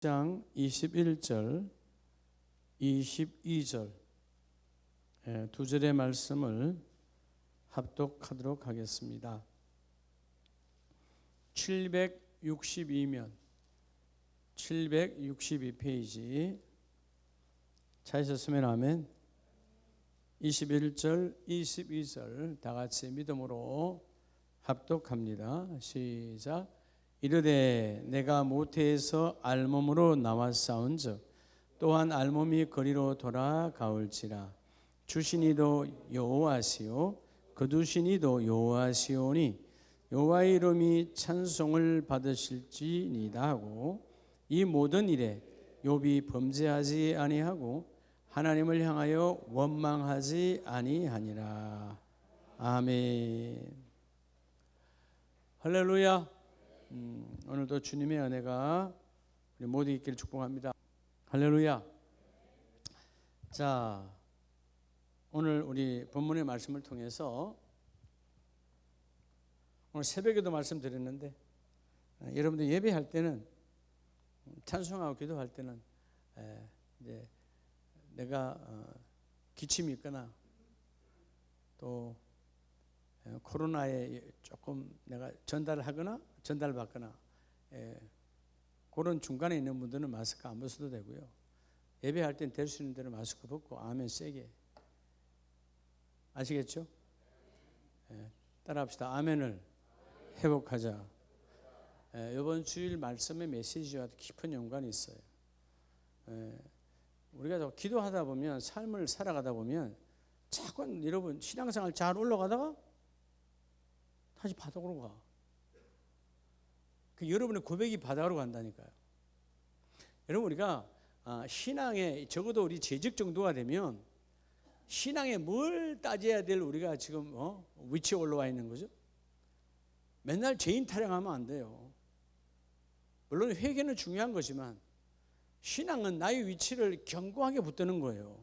장 21절, 22절 두 절의 말씀을 합독하도록 하겠습니다. 762면 762페이지 찾으셨으면 아멘. 21절, 22절 다 같이 믿음으로 합독합니다. 시작. 이르되 내가 모태에서 알몸으로 나왔사온즉 또한 알몸이 거리로 돌아가올지라. 주시니도 여호와시요 거두시니도 여호와시오니 여호와의 이름이 찬송을 받으실지니이다 하고, 이 모든 일에 욥이 범죄하지 아니하고 하나님을 향하여 원망하지 아니하니라. 아멘. 할렐루야. 오늘도 주님의 은혜가 우리 모두 있기를 축복합니다. 할렐루야. 자, 오늘 우리 본문의 말씀을 통해서 오늘 새벽에도 말씀드렸는데, 여러분들 예배할 때는, 찬송하고 기도할 때는 이제 내가 기침이 있거나 또 코로나에 조금 내가 전달받거나 그런 중간에 있는 분들은 마스크 안 벗어도 되고요. 예배할 땐 될 수 있는 대로 마스크 벗고 아멘 세게. 아시겠죠? 따라합시다. 아멘을 회복하자. 이번 주일 말씀의 메시지와 깊은 연관이 있어요. 우리가 기도하다 보면, 삶을 살아가다 보면 자꾸 여러분 신앙생활 잘 올라가다가 다시 바닥으로 가. 여러분의 고백이 바닥으로 간다니까요. 여러분, 우리가 신앙에 적어도 우리 재직 정도가 되면 신앙에 뭘 따져야 될 우리가 지금 위치에 올라와 있는 거죠. 맨날 죄인 타령하면 안 돼요. 물론 회개는 중요한 거지만 신앙은 나의 위치를 견고하게 붙드는 거예요.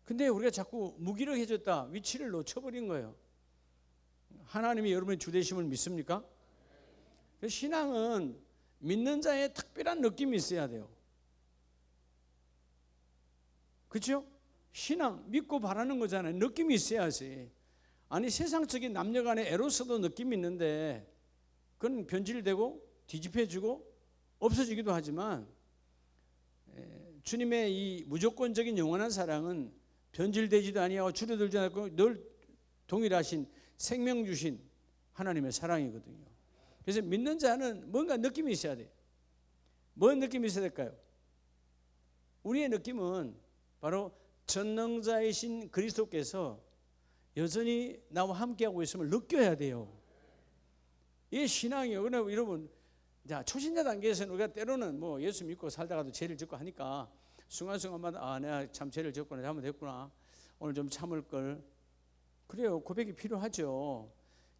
근데 우리가 자꾸 무기력해졌다, 위치를 놓쳐버린 거예요. 하나님이 여러분의 주되심을 믿습니까? 신앙은 믿는 자의 특별한 느낌이 있어야 돼요. 그렇죠? 신앙, 믿고 바라는 거잖아요. 느낌이 있어야지. 아니, 세상적인 남녀 간의 에로스도 느낌이 있는데 그건 변질되고 뒤집혀지고 없어지기도 하지만, 주님의 이 무조건적인 영원한 사랑은 변질되지도 아니하고 줄어들지 않고 늘 동일하신 생명 주신 하나님의 사랑이거든요. 그래서 믿는 자는 뭔가 느낌이 있어야 돼요. 뭔 느낌이 있어야 될까요? 우리의 느낌은 바로 전능자이신 그리스도께서 여전히 나와 함께하고 있음을 느껴야 돼요. 이게 신앙이에요. 그러나 여러분, 초신자 단계에서는 우리가 때로는 예수 믿고 살다가도 죄를 짓고 하니까 순간순간마다 내가 참 죄를 짓거나 잘못했구나, 오늘 좀 참을 걸. 그래요. 고백이 필요하죠.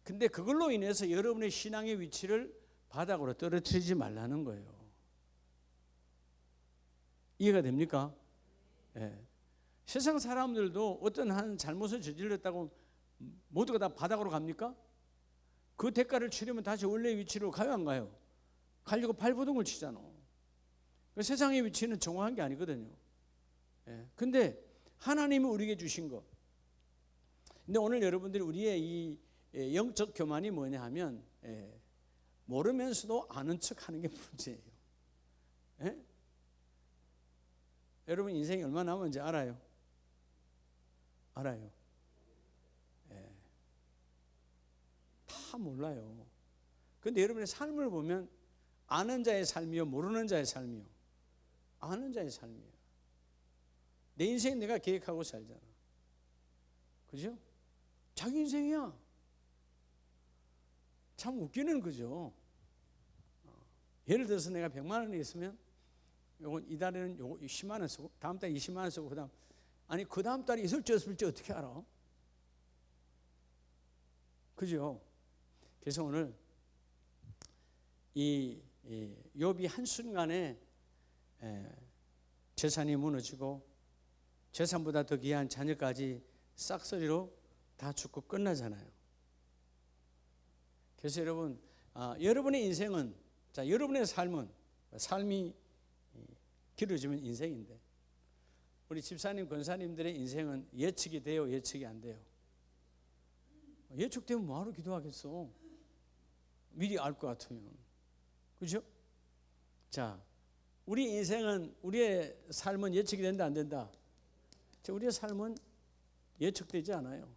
근데 그걸로 인해서 여러분의 신앙의 위치를 바닥으로 떨어뜨리지 말라는 거예요. 이해가 됩니까? 세상 사람들도 어떤 한 잘못을 저질렀다고 모두가 다 바닥으로 갑니까? 그 대가를 치르면 다시 원래의 위치로 가요, 안 가요? 가려고 발버둥을 치잖아. 세상의 위치는 정확한 게 아니거든요. 근데 하나님이 우리에게 주신 것. 근데 오늘 여러분들이 우리의 이 영적 교만이 뭐냐 하면, 모르면서도 아는 척 하는 게 문제예요. 여러분 인생이 얼마나 남았는지 알아요? 알아요. 다 몰라요. 근데 여러분의 삶을 보면 아는 자의 삶이요, 모르는 자의 삶이요. 아는 자의 삶이에요. 내 인생 내가 계획하고 살잖아. 그죠? 자기 인생이야. 참 웃기는 거죠. 예를 들어서 내가 100만 원이 있으면 요건 이달에는 요거 10만 원 쓰고 다음 달에 20만 원 쓰고 그 다음 달에 있을지 없을지 어떻게 알아? 그죠? 그래서 오늘 이 욥이 한순간에 재산이 무너지고 재산보다 더 귀한 자녀까지 싹쓸이로 다 죽고 끝나잖아요. 그래서 여러분, 여러분의 인생은, 자, 여러분의 삶은 삶이 길어지면 인생인데 우리 집사님, 권사님들의 인생은 예측이 돼요, 예측이 안 돼요? 예측되면 뭐하러 기도하겠어? 미리 알 것 같으면. 그죠? 자, 우리 인생은, 우리의 삶은 예측이 된다, 안 된다? 우리의 삶은 예측되지 않아요.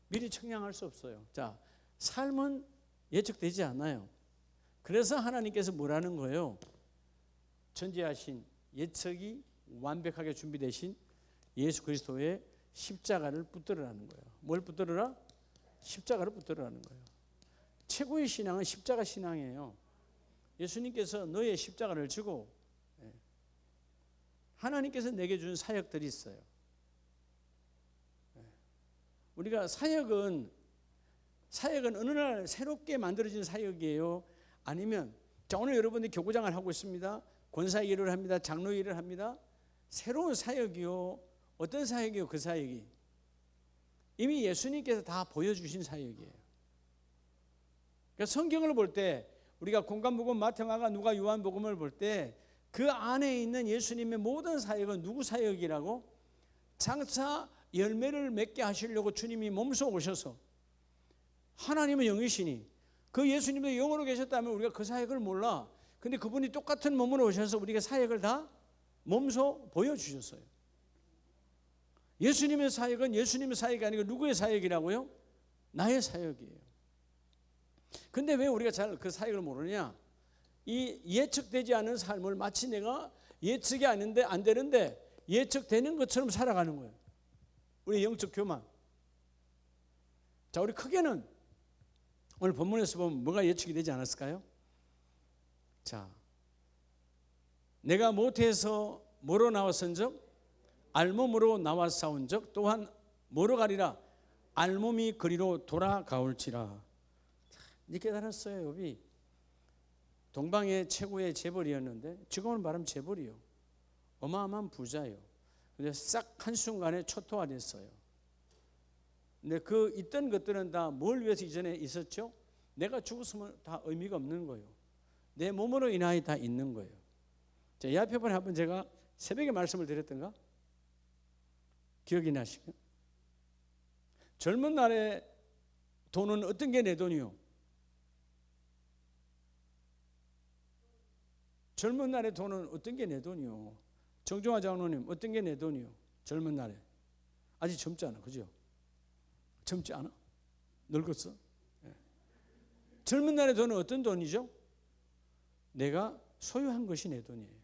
미리 청량할 수 없어요. 자, 삶은 예측되지 않아요. 그래서 하나님께서 뭐라는 거예요? 전제하신 예측이 완벽하게 준비되신 예수 그리스도의 십자가를 붙들으라는 거예요. 뭘 붙들으라? 십자가를 붙들으라는 거예요. 최고의 신앙은 십자가 신앙이에요. 예수님께서 너의 십자가를 지고 하나님께서 내게 준 사역들이 있어요. 우리가 사역은 어느 날 새롭게 만들어진 사역이에요? 아니면 자, 오늘 여러분들이 교구장을 하고 있습니다. 권사 일을 합니다. 장로 일을 합니다. 새로운 사역이요. 어떤 사역이요? 그 사역이 이미 예수님께서 다 보여주신 사역이에요. 그러니까 성경을 볼 때 우리가 공간복음, 마태마가, 누가, 요한복음을 볼 때 그 안에 있는 예수님의 모든 사역은 누구 사역이라고? 장차 열매를 맺게 하시려고 주님이 몸소 오셔서 하나님은 영이시니 그 예수님도 영으로 계셨다면 우리가 그 사역을 몰라. 근데 그분이 똑같은 몸으로 오셔서 우리가 사역을 다 몸소 보여주셨어요. 예수님의 사역은 예수님의 사역이 아니고 누구의 사역이라고요? 나의 사역이에요. 근데 왜 우리가 잘 그 사역을 모르냐? 이 예측되지 않은 삶을 마치 내가 예측이 아닌데 안 되는데 예측되는 것처럼 살아가는 거예요. 우리 영적 교만. 자, 우리 크게는 오늘 본문에서 보면 뭐가 예측이 되지 않았을까요? 자, 내가 모태에서 뭐로 나왔은즉 알몸으로 나왔사온즉 또한 뭐로 가리라? 알몸이 그리로 돌아가올지라. 이제 깨달았어요. 욥이 동방의 최고의 재벌이었는데 지금은 말하면 재벌이요. 어마어마한 부자요. 근데 싹 한순간에 초토화됐어요. 근데 그 있던 것들은 다 뭘 위해서 이전에 있었죠? 내가 죽었으면 다 의미가 없는 거예요. 내 몸으로 인하여 다 있는 거예요. 자, 이 앞에 번에 한번 제가 새벽에 말씀을 드렸던가? 기억이 나시면? 젊은 날에 돈은 어떤 게 내 돈이요? 젊은 날의 돈은 어떤 게 내 돈이요? 정종화 장로님, 어떤 게 내 돈이요? 젊은 날에. 아직 젊지 않아, 그죠? 젊지 않아? 늙었어? 네. 젊은 날의 돈은 어떤 돈이죠? 내가 소유한 것이 내 돈이에요.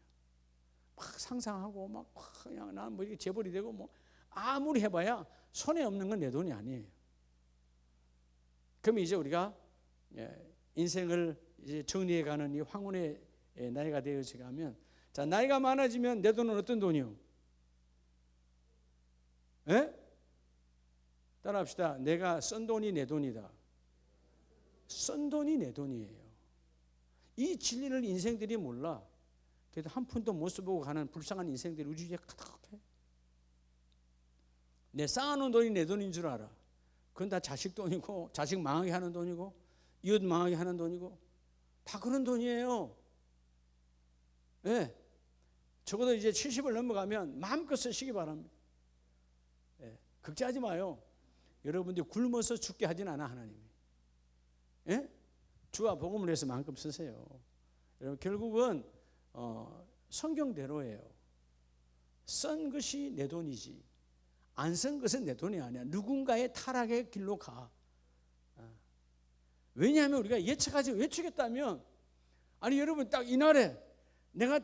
막 상상하고 막 그냥 난 뭐 이게 재벌이 되고 뭐 아무리 해봐야 손에 없는 건 내 돈이 아니에요. 그럼 이제 우리가 인생을 이제 정리해가는 이 황혼의 나이가 되어지가면, 자, 나이가 많아지면 내 돈은 어떤 돈이요? 예? 따라합시다. 내가 쓴 돈이 내 돈이다. 쓴 돈이 내 돈이에요. 이 진리를 인생들이 몰라. 그래도 한 푼도 못 써보고 가는 불쌍한 인생들이 우리 주위에 가득해. 내 쌓아놓은 돈이 내 돈인 줄 알아. 그건 다 자식 돈이고, 자식 망하게 하는 돈이고, 이웃 망하게 하는 돈이고, 다 그런 돈이에요. 예. 적어도 이제 70을 넘어가면 마음껏 쓰시기 바랍니다. 예. 걱정하지 마요. 여러분들이 굶어서 죽게 하진 않아, 하나님이. 예? 주와 복음을 해서 마음껏 쓰세요. 여러분, 결국은 성경대로예요. 쓴 것이 내 돈이지 안 쓴 것은 내 돈이 아니야. 누군가의 타락의 길로 가. 왜냐하면 우리가 예측하지, 외치겠다면, 아니 여러분, 딱 이날에 내가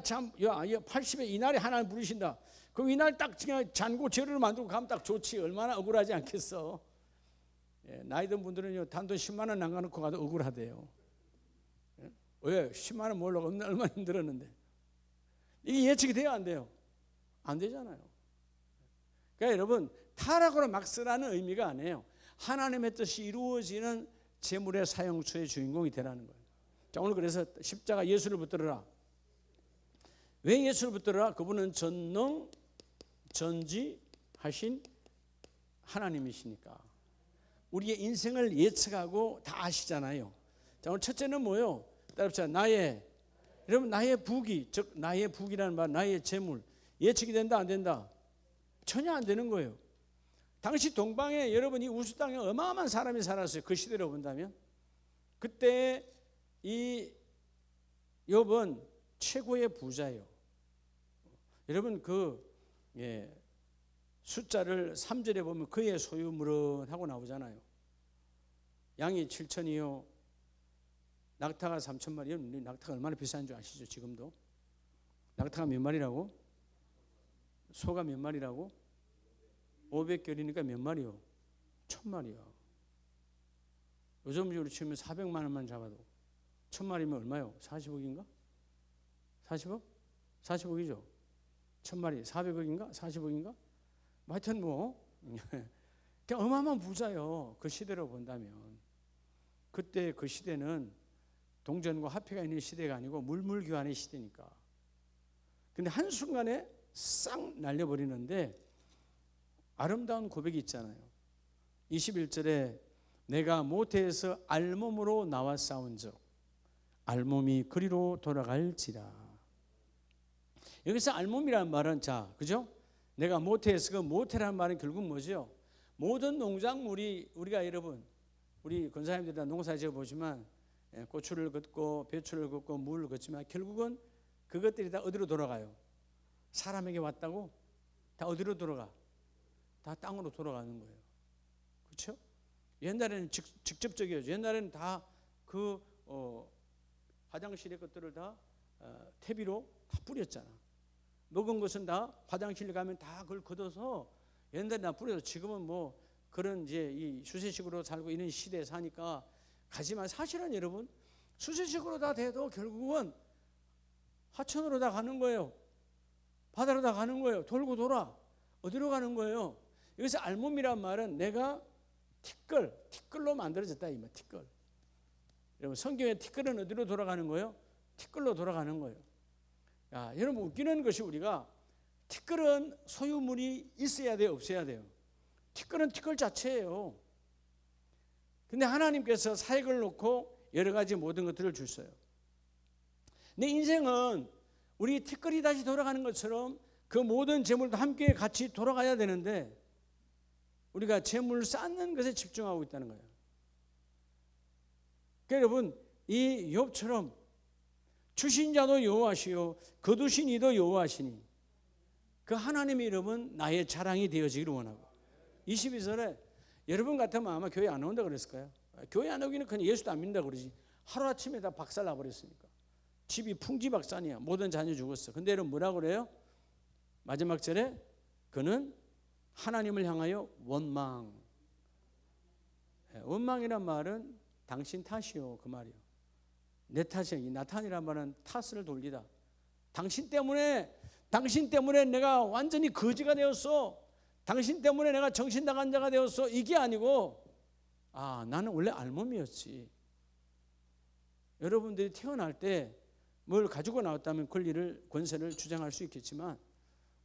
참 80에 이날에 하나님 부르신다. 그럼 이날 딱 그냥 잔고 재료를 만들고 가면 딱 좋지. 얼마나 억울하지 않겠어. 예, 나이 든 분들은요, 단돈 10만 원 남겨놓고 가도 억울하대요. 예? 왜? 10만 원 모으려고 얼마나 힘들었는데. 이게 예측이 돼요, 안 돼요? 안 되잖아요. 그러니까 여러분, 타락으로 막 쓰라는 의미가 아니에요. 하나님의 뜻이 이루어지는 재물의 사용처의 주인공이 되라는 거예요. 자, 오늘 그래서 십자가 예수를 붙들어라. 왜 예수를 붙들어라? 그분은 전능 전지하신 하나님이시니까. 우리의 인생을 예측하고 다 아시잖아요. 자, 오늘 첫째는 뭐예요? 따라합시다. 나의 여러분 나의 부귀, 즉 나의 부귀라는 말, 나의 재물 예측이 된다 안 된다? 전혀 안 되는 거예요. 당시 동방에 여러분 이 우수 땅에 어마어마한 사람이 살았어요. 그 시대로 본다면. 그때 이 욥은 최고의 부자예요. 여러분 숫자를 3절에 보면 그의 소유물은 하고 나오잖아요. 양이 7천이요, 낙타가 3,000마리. 낙타가 얼마나 비싼 줄 아시죠? 지금도 낙타가 몇 마리라고? 소가 몇 마리라고? 500결이니까 몇 마리요? 1,000마리요. 요즘으로 치면 400만 원만 잡아도 1,000마리면 얼마요? 40억인가? 40억? 40억이죠. 1,000마리 400억인가? 40억인가? 하여튼 그냥 어마어마한 부자요. 그 시대로 본다면. 그때 그 시대는 동전과 화폐가 있는 시대가 아니고 물물교환의 시대니까. 근데 한순간에 싹 날려버리는데 아름다운 고백이 있잖아요. 21절에 내가 모태에서 알몸으로 나와 싸운즉 알몸이 그리로 돌아갈지라. 여기서 알몸이라는 말은 그죠? 내가 모태에서, 그 모태라는 말은 결국 뭐죠? 모든 농작물이 우리가 여러분 우리 권사님들이 다 농사 지어 보지만 고추를 걷고 배추를 걷고 무를 걷지만 결국은 그것들이 다 어디로 돌아가요? 사람에게 왔다고? 다 어디로 돌아가? 다 땅으로 돌아가는 거예요. 그렇죠? 옛날에는 직접적이었죠. 옛날에는 다 화장실의 것들을 다 퇴비로 다 뿌렸잖아. 먹은 것은 다 화장실 가면 다 그걸 걷어서 옛날에 다 뿌려서 지금은 그런 이제 이 수세식으로 살고 있는 시대에 사니까 가지만 사실은 여러분 수세식으로 다 돼도 결국은 하천으로 다 가는 거예요. 바다로 다 가는 거예요. 돌고 돌아. 어디로 가는 거예요? 여기서 알몸이란 말은 내가 티끌로 만들어졌다 이 말. 티끌. 여러분 성경의 티끌은 어디로 돌아가는 거예요? 티끌로 돌아가는 거예요. 여러분 웃기는 것이 우리가 티끌은 소유물이 있어야 돼요, 없어야 돼요? 티끌은 티끌 자체예요. 근데 하나님께서 사역을 놓고 여러 가지 모든 것들을 주셔요. 내 인생은 우리 티끌이 다시 돌아가는 것처럼 그 모든 재물도 함께 같이 돌아가야 되는데 우리가 재물을 쌓는 것에 집중하고 있다는 거예요. 그러니까 여러분 이 욥처럼 주신 자도 여호와시요 거두신 이도 여호와시니 그 하나님의 이름은 나의 자랑이 되어지기를 원하고. 22절에 여러분 같으면 아마 교회 안 온다 그랬을까요? 교회 안 오기는 그냥 예수도 안 믿는다 그러지. 하루아침에 다 박살 나버렸으니까. 집이 풍지박산이야. 모든 자녀 죽었어. 근데 여러분 뭐라고 그래요? 마지막 절에 그는 하나님을 향하여 원망. 원망이란 말은 당신 탓이요 그 말이요. 내 탓이야. 이 나탄이란 말은 탓을 돌리다. 당신 때문에 내가 완전히 거지가 되었어. 당신 때문에 내가 정신 나간 자가 되었어. 이게 아니고 나는 원래 알몸이었지. 여러분들이 태어날 때 뭘 가지고 나왔다면 권세를 주장할 수 있겠지만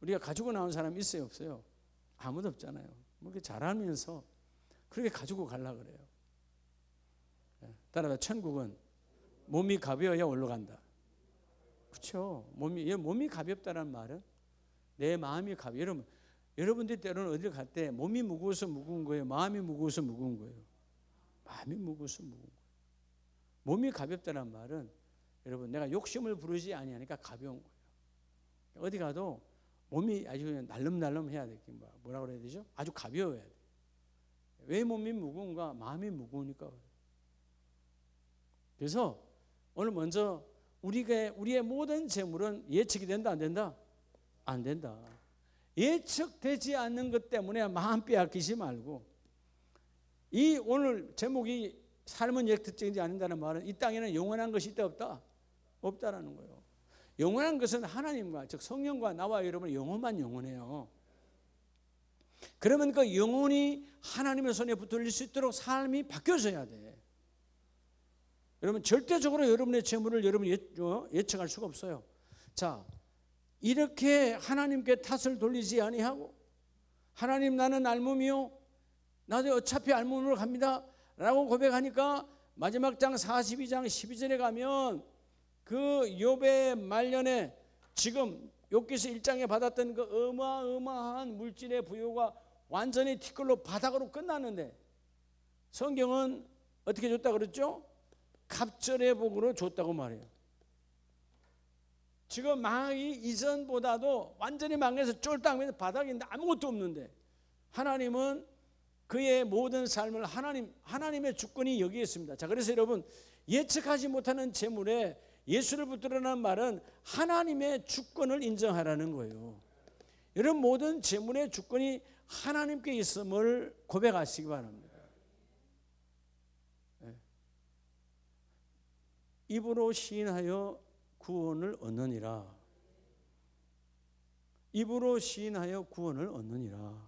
우리가 가지고 나온 사람이 있어요 없어요? 아무도 없잖아요. 그렇게 잘하면서 그렇게 가지고 가려고 그래요. 따라서 천국은 몸이 가벼워야 올라간다. 그렇죠? 몸이 가볍다는 말은 내 마음이 가벼워. 여러분들 때로는 어딜 갈 때 몸이 무거워서 무거운 거예요? 마음이 무거워서 무거운 거예요? 마음이 무거워서 무거운 거예요. 몸이 가볍다는 말은 여러분 내가 욕심을 부르지 아니하니까 가벼운 거예요. 어디 가도 몸이 아주 그냥 날름날름 해야 돼. 뭐라 그래야 되죠? 아주 가벼워야 돼. 왜 몸이 무거운가? 마음이 무거우니까. 그래서 오늘 먼저 우리의 모든 재물은 예측이 된다 안 된다? 안 된다. 예측되지 않는 것 때문에 마음 빼앗기지 말고. 이 오늘 제목이 삶은 예측되지 않는다는 말은 이 땅에는 영원한 것이 있다 없다? 없다라는 거예요. 영원한 것은 하나님과 즉 성령과 나와 여러분 영혼만 영원해요. 그러면 그 영혼이 하나님의 손에 붙들릴 수 있도록 삶이 바뀌어져야 돼. 여러분 절대적으로 여러분의 재물을 여러분 예측할 수가 없어요. 자, 이렇게 하나님께 탓을 돌리지 아니하고 하나님 나는 알몸이요 나도 어차피 알몸으로 갑니다 라고 고백하니까 마지막 장 42장 12절에 가면 그 욥의 말년에 지금 욥기서 1장에 받았던 그 어마어마한 물질의 부여가 완전히 티끌로 바닥으로 끝났는데 성경은 어떻게 줬다 그랬죠? 갑절의 복으로 줬다고 말해요. 지금 망하기 이전보다도 완전히 망해서 쫄딱 바닥인데 아무것도 없는데 하나님은 그의 모든 삶을 하나님의 주권이 여기에 있습니다. 자, 그래서 여러분 예측하지 못하는 재물에 예수를 붙들으라는 말은 하나님의 주권을 인정하라는 거예요. 여러분 모든 재물의 주권이 하나님께 있음을 고백하시기 바랍니다. 네. 입으로 시인하여 구원을 얻느니라. 입으로 시인하여 구원을 얻느니라.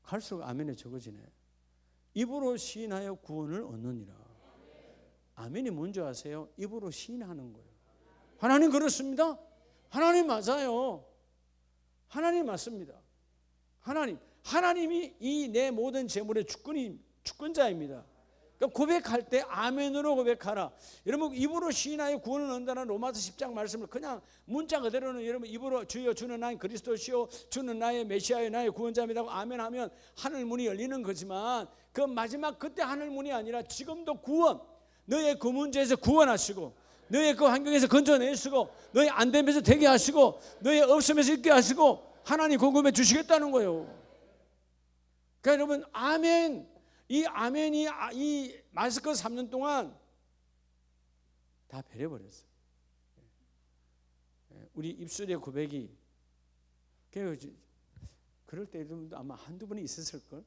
갈수록 아멘이 적어지네. 입으로 시인하여 구원을 얻느니라. 아멘이 뭔지 아세요? 입으로 시인하는 거예요. 하나님 그렇습니다. 하나님 맞아요. 하나님 맞습니다. 하나님이 이 내 모든 재물의 주권자입니다. 그러니까 고백할 때 아멘으로 고백하라. 여러분 입으로 시인하여 구원을 얻는다는 로마서 10장 말씀을 그냥 문자 그대로는 여러분 입으로 주여 주는 나의 그리스도시요 주는 나의 메시아요 나의 구원자입니다고 아멘하면 하늘 문이 열리는 거지만 그 마지막 그때 하늘 문이 아니라 지금도 구원, 너의 그 문제에서 구원하시고 너의 그 환경에서 건져내시고 너의 안됨에서 되게 하시고 너의 없음에서 있게 하시고 하나님 공급해 주시겠다는 거예요. 그러니까 여러분 아멘, 이 아멘이 이 마스크 3년 동안 다 베려버렸어요. 우리 입술의 고백이 그럴 때도 아마 한두 번이 있었을걸.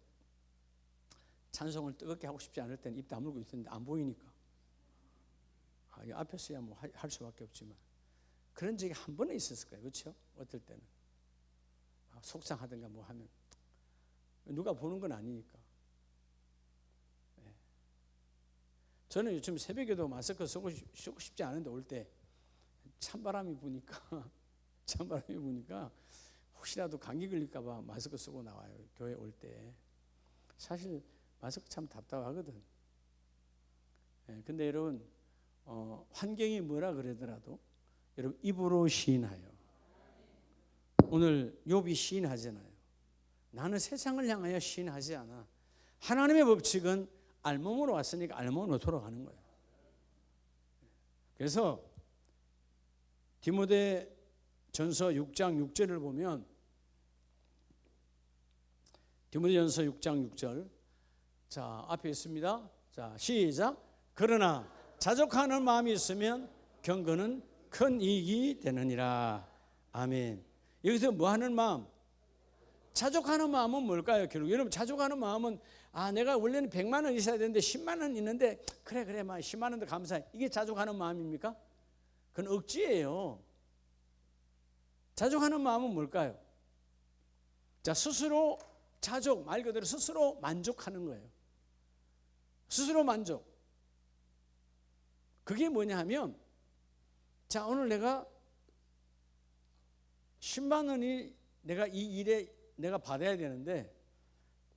찬송을 뜨겁게 하고 싶지 않을 때는 입 다물고 있었는데 안 보이니까 앞에서야 뭐 할 수밖에 없지만 그런 적이 한 번은 있었을 거예요. 그렇죠? 어떨 때는 속상하든가 뭐 하면 누가 보는 건 아니니까. 저는 요즘 새벽에도 마스크 쓰고 싶지 않은데 올 때 찬바람이 부니까 혹시라도 감기 걸릴까 봐 마스크 쓰고 나와요. 교회 올 때. 사실 마스크 참 답답하거든. 근데 여러분 환경이 뭐라 그러더라도 여러분 입으로 시인하여. 오늘 욥이 시인하잖아요. 나는 세상을 향하여 시인하지 않아. 하나님의 법칙은 알몸으로 왔으니까 알몸으로 돌아가는 거예요. 그래서 디모데 전서 6장 6절을 보면 디모데 전서 6장 6절 자 앞에 있습니다. 자 시작. 그러나 자족하는 마음이 있으면 경건은 큰 이익이 되느니라. 아멘. 여기서 뭐 하는 마음? 자족하는 마음은 뭘까요? 결국 여러분 자족하는 마음은 내가 원래는 100만 원 있어야 되는데 10만 원 있는데 그래 막 10만 원도 감사해. 이게 자족하는 마음입니까? 그건 억지예요. 자족하는 마음은 뭘까요? 자 스스로 자족 말 그대로 스스로 만족하는 거예요. 스스로 만족. 그게 뭐냐 하면 자 오늘 내가 10만 원이 내가 이 일에 내가 받아야 되는데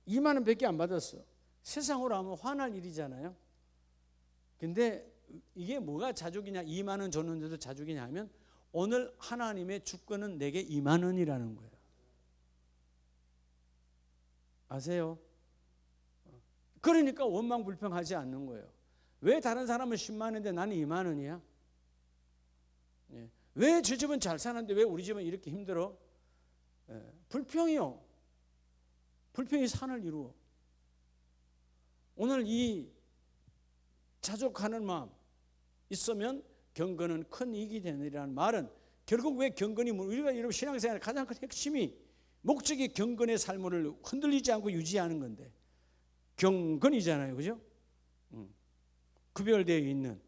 2만 원밖에 안 받았어. 세상으로 하면 화날 일이잖아요. 근데 이게 뭐가 자족이냐? 2만 원 줬는데도 자족이냐 하면 오늘 하나님의 주권은 내게 2만 원이라는 거예요. 아세요? 그러니까 원망불평하지 않는 거예요. 왜 다른 사람은 10만 원인데 나는 2만 원이야? 왜 저 집은 잘 사는데 왜 우리 집은 이렇게 힘들어? 불평이요. 불평이 산을 이루어. 오늘 이 자족하는 마음 있으면 경건은 큰 이익이 되느라는 말은 결국 왜 경건이 우리가 여러분 신앙생활의 가장 큰 핵심이 목적이 경건의 삶을 흔들리지 않고 유지하는 건데 경건이잖아요. 그죠? 구별되어 있는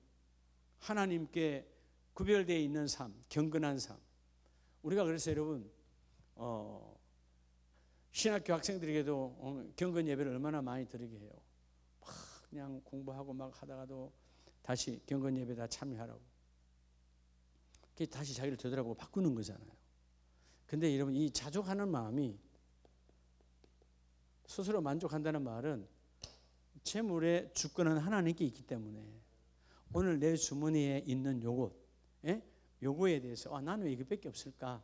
하나님께 구별되어 있는 삶, 경건한 삶. 우리가 그래서 여러분 신학교 학생들에게도 경건 예배를 얼마나 많이 드리게 해요. 막 그냥 공부하고 막 하다가도 다시 경건 예배다 참여하라고. 그게 다시 자기를 되돌아보고 바꾸는 거잖아요. 근데 여러분 이 자족하는 마음이 스스로 만족한다는 말은 재물의 주권은 하나님께 있기 때문에 오늘 내 주머니에 있는 요것 요거에 대해서 나는 왜 이것밖에 없을까?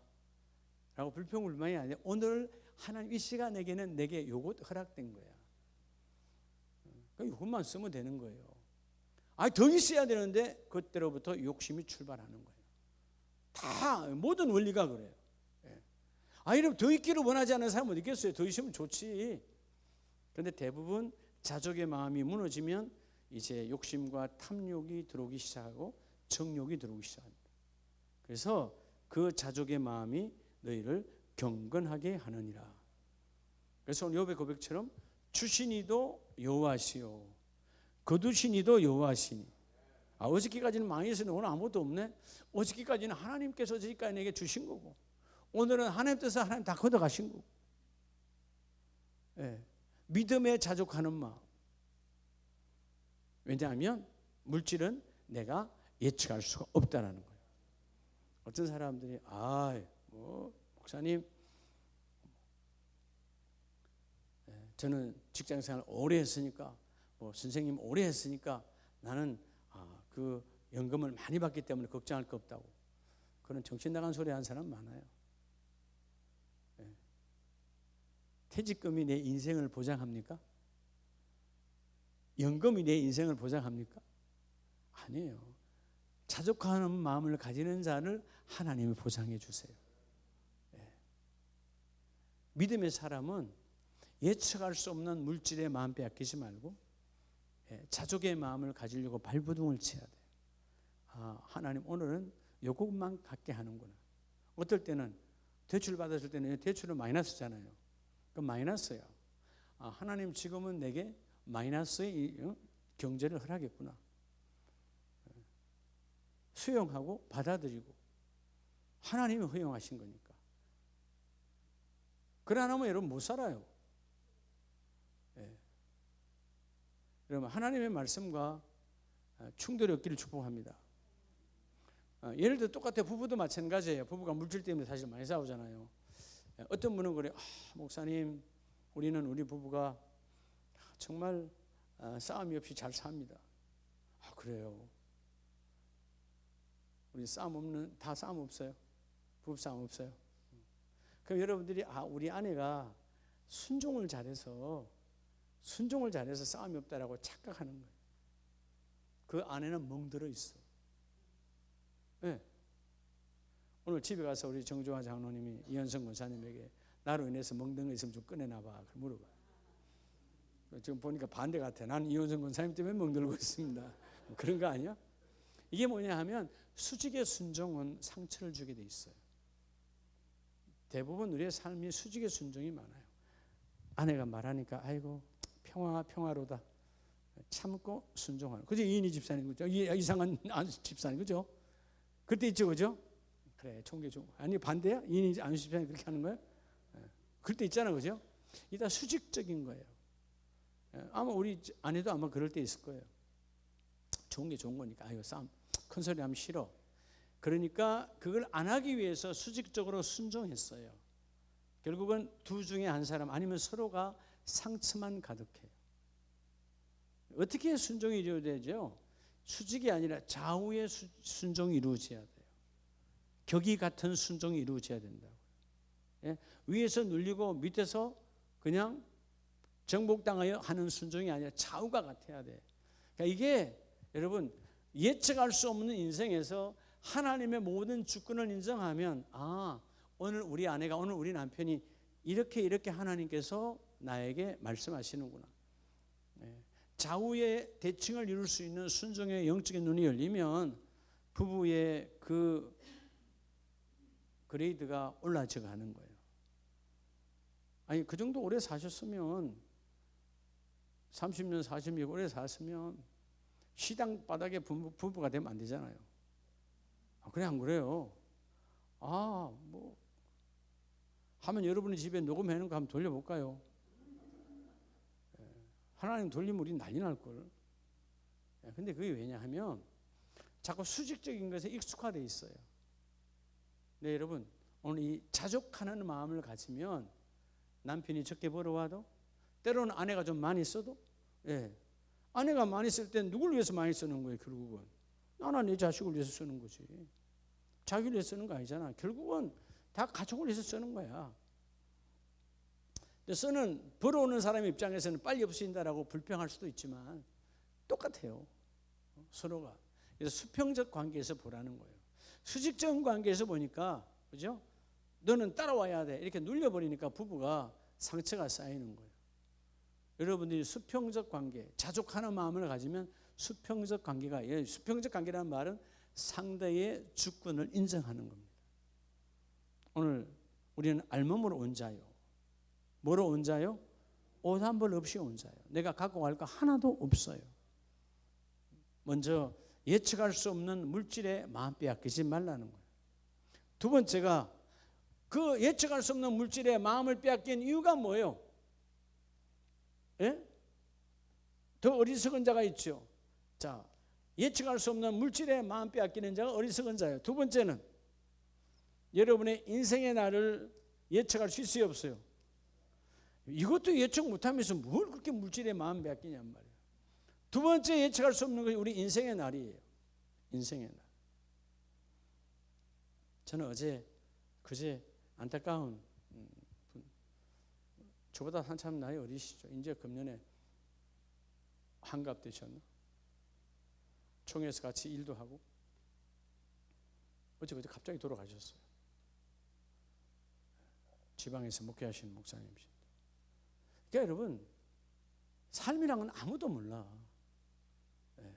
라고 불평불만이 아니라 오늘 하나님 이 시간에게는 내게 요것 허락된 거야. 이것만 쓰면 되는 거예요. 더 있어야 되는데 그때로부터 욕심이 출발하는 거예요. 다 모든 원리가 그래요. 여러분 더 있기를 원하지 않는 사람은 어디 있겠어요? 더 있으면 좋지. 그런데 대부분 자족의 마음이 무너지면 이제 욕심과 탐욕이 들어오기 시작하고 정욕이 들어오기 시작합니다. 그래서 그 자족의 마음이 너희를 경건하게 하느니라. 그래서 오늘 욥의 고백처럼 주시니도 여호와시요 거두시니도 여호와시니. 어저께까지는 망했었는데 오늘 아무것도 없네. 어저께까지는 하나님께서 저기까지 내게 주신 거고 오늘은 하나님 뜻을 하나님 다 걷어가신 거고. 믿음에 자족하는 마음. 왜냐하면 물질은 내가 예측할 수가 없다라는 거예요. 어떤 사람들이 목사님 저는 직장생활 오래 했으니까 선생님 오래 했으니까 나는 그 연금을 많이 받기 때문에 걱정할 거 없다고. 그런 정신 나간 소리 하는 사람 많아요. 퇴직금이 내 인생을 보장합니까? 연금이 내 인생을 보장합니까? 아니에요. 자족하는 마음을 가지는 자를 하나님이 보장해 주세요. 믿음의 사람은 예측할 수 없는 물질의 마음 빼앗기지 말고 자족의 마음을 가지려고 발버둥을 쳐야 돼요. 하나님 오늘은 요것만 갖게 하는구나. 어떨 때는 대출 받았을 때는 대출은 마이너스잖아요. 그 마이너스야. 하나님 지금은 내게 마이너스의 경제를 허락했구나. 수용하고 받아들이고 하나님이 허용하신 거니까. 그래 안 하면 여러분 못 살아요. 여러분 하나님의 말씀과 충돌이 없기를 축복합니다. 예를 들어 똑같아요. 부부도 마찬가지예요. 부부가 물질 때문에 사실 많이 싸우잖아요. 어떤 분은 그래요. 목사님 우리는 우리 부부가 정말 싸움이 없이 잘 삽니다. 그래요. 우리 다 싸움 없어요? 부부 싸움 없어요? 그럼 여러분들이 우리 아내가 순종을 잘해서 싸움이 없다라고 착각하는 거예요. 그 아내는 멍들어 있어. 오늘 집에 가서 우리 정조화 장로님이 이현성 권사님에게 나로 인해서 멍든 거 있으면 좀 꺼내놔봐. 물어봐요. 지금 보니까 반대 같아. 나는 이현성 권사님 때문에 멍들고 있습니다. 그런 거 아니야? 이게 뭐냐 하면 수직의 순종은 상처를 주게 돼 있어요. 대부분 우리의 삶이 수직의 순종이 많아요. 아내가 말하니까 아이고 평화로다. 참고 순종하는. 그죠? 이인희 집사님 그죠? 이상한 집사님 그죠? 그때 있죠, 그죠? 그래, 총계 좀 아니 반대야? 이인희 안수 집사님 그렇게 하는 거예요? 그때 있잖아, 그죠? 이게 다 수직적인 거예요. 아마 우리 아내도 아마 그럴 때 있을 거예요. 좋은 게 좋은 거니까 아이고 싸움 큰 소리 하면 싫어. 그러니까 그걸 안 하기 위해서 수직적으로 순종했어요. 결국은 두 중에 한 사람 아니면 서로가 상처만 가득해요. 어떻게 순종이 이루어지죠? 수직이 아니라 좌우의 순종이 이루어져야 돼요. 격이 같은 순종이 이루어져야 된다고. 위에서 눌리고 밑에서 그냥 정복당하여 하는 순종이 아니라 좌우가 같아야 돼. 그러니까 이게 여러분 예측할 수 없는 인생에서 하나님의 모든 주권을 인정하면 오늘 우리 아내가 오늘 우리 남편이 이렇게 하나님께서 나에게 말씀하시는구나. 좌우의 대칭을 이룰 수 있는 순종의 영적인 눈이 열리면 부부의 그 그레이드가 올라져 가는 거예요. 아니 그 정도 오래 사셨으면 30년 40년 오래 살았으면 시당 바닥에 부부가 되면 안 되잖아요. 그래 안 그래요? 뭐 하면 여러분의 집에 녹음해놓은 거 한번 돌려볼까요? 하나님 돌리면 우리 난리 날걸. 근데 그게 왜냐하면 자꾸 수직적인 것에 익숙화되어 있어요. 네, 여러분 오늘 이 자족하는 마음을 가지면 남편이 적게 벌어와도 때로는 아내가 좀 많이 써도 아내가 많이 쓸 땐 누굴 위해서 많이 쓰는 거예요. 결국은 나는 내 자식을 위해서 쓰는 거지. 자기를 위해 쓰는 거 아니잖아. 결국은 다 가족을 위해서 쓰는 거야. 쓰는 벌어오는 사람 입장에서는 빨리 없어진다라고 불평할 수도 있지만 똑같아요. 서로가. 그래서 수평적 관계에서 보라는 거예요. 수직적 관계에서 보니까, 그죠? 너는 따라와야 돼. 이렇게 눌려버리니까 부부가 상처가 쌓이는 거예요. 여러분들이 수평적 관계, 자족하는 마음을 가지면 수평적 관계가, 수평적 관계라는 말은 상대의 주권을 인정하는 겁니다. 오늘 우리는 알몸으로 온 자요. 뭐로 온 자요? 옷 한 벌 없이 온 자요. 내가 갖고 갈 거 하나도 없어요. 먼저 예측할 수 없는 물질에 마음 빼앗기지 말라는 거예요. 두 번째가 그 예측할 수 없는 물질에 마음을 빼앗긴 이유가 뭐예요? 예? 더 어리석은 자가 있죠. 자, 예측할 수 없는 물질에 마음 빼앗기는 자가 어리석은 자예요. 두 번째는 여러분의 인생의 날을 예측할 수 있어요, 없어요? 이것도 예측 못하면서 뭘 그렇게 물질에 마음 빼앗기냔 말이에요. 두 번째 예측할 수 없는 것이 우리 인생의 날이에요. 인생의 날. 저는 그제 안타까운 분, 저보다 한참 나이 어리시죠. 이제 금년에 한갑 되셨나? 총회에서 같이 일도 하고 어제 갑자기 돌아가셨어요. 지방에서 목회하시는 목사님이십니다. 그러니까 여러분, 삶이란 건 아무도 몰라. 네.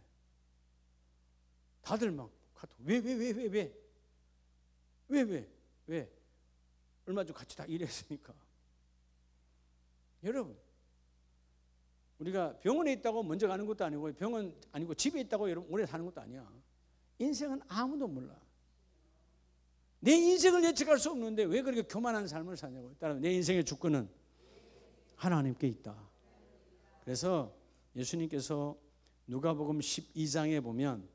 다들 막 왜? 얼마 전 같이 다 일했으니까. 여러분, 우리가 병원에 있다고 먼저 가는 것도 아니고 병원 아니고 집에 있다고 여러분 오래 사는 것도 아니야. 인생은 아무도 몰라. 내 인생을 예측할 수 없는데 왜 그렇게 교만한 삶을 사냐고. 따라서 내 인생의 주권은 하나님께 있다. 그래서 예수님께서 누가복음 12장에 보면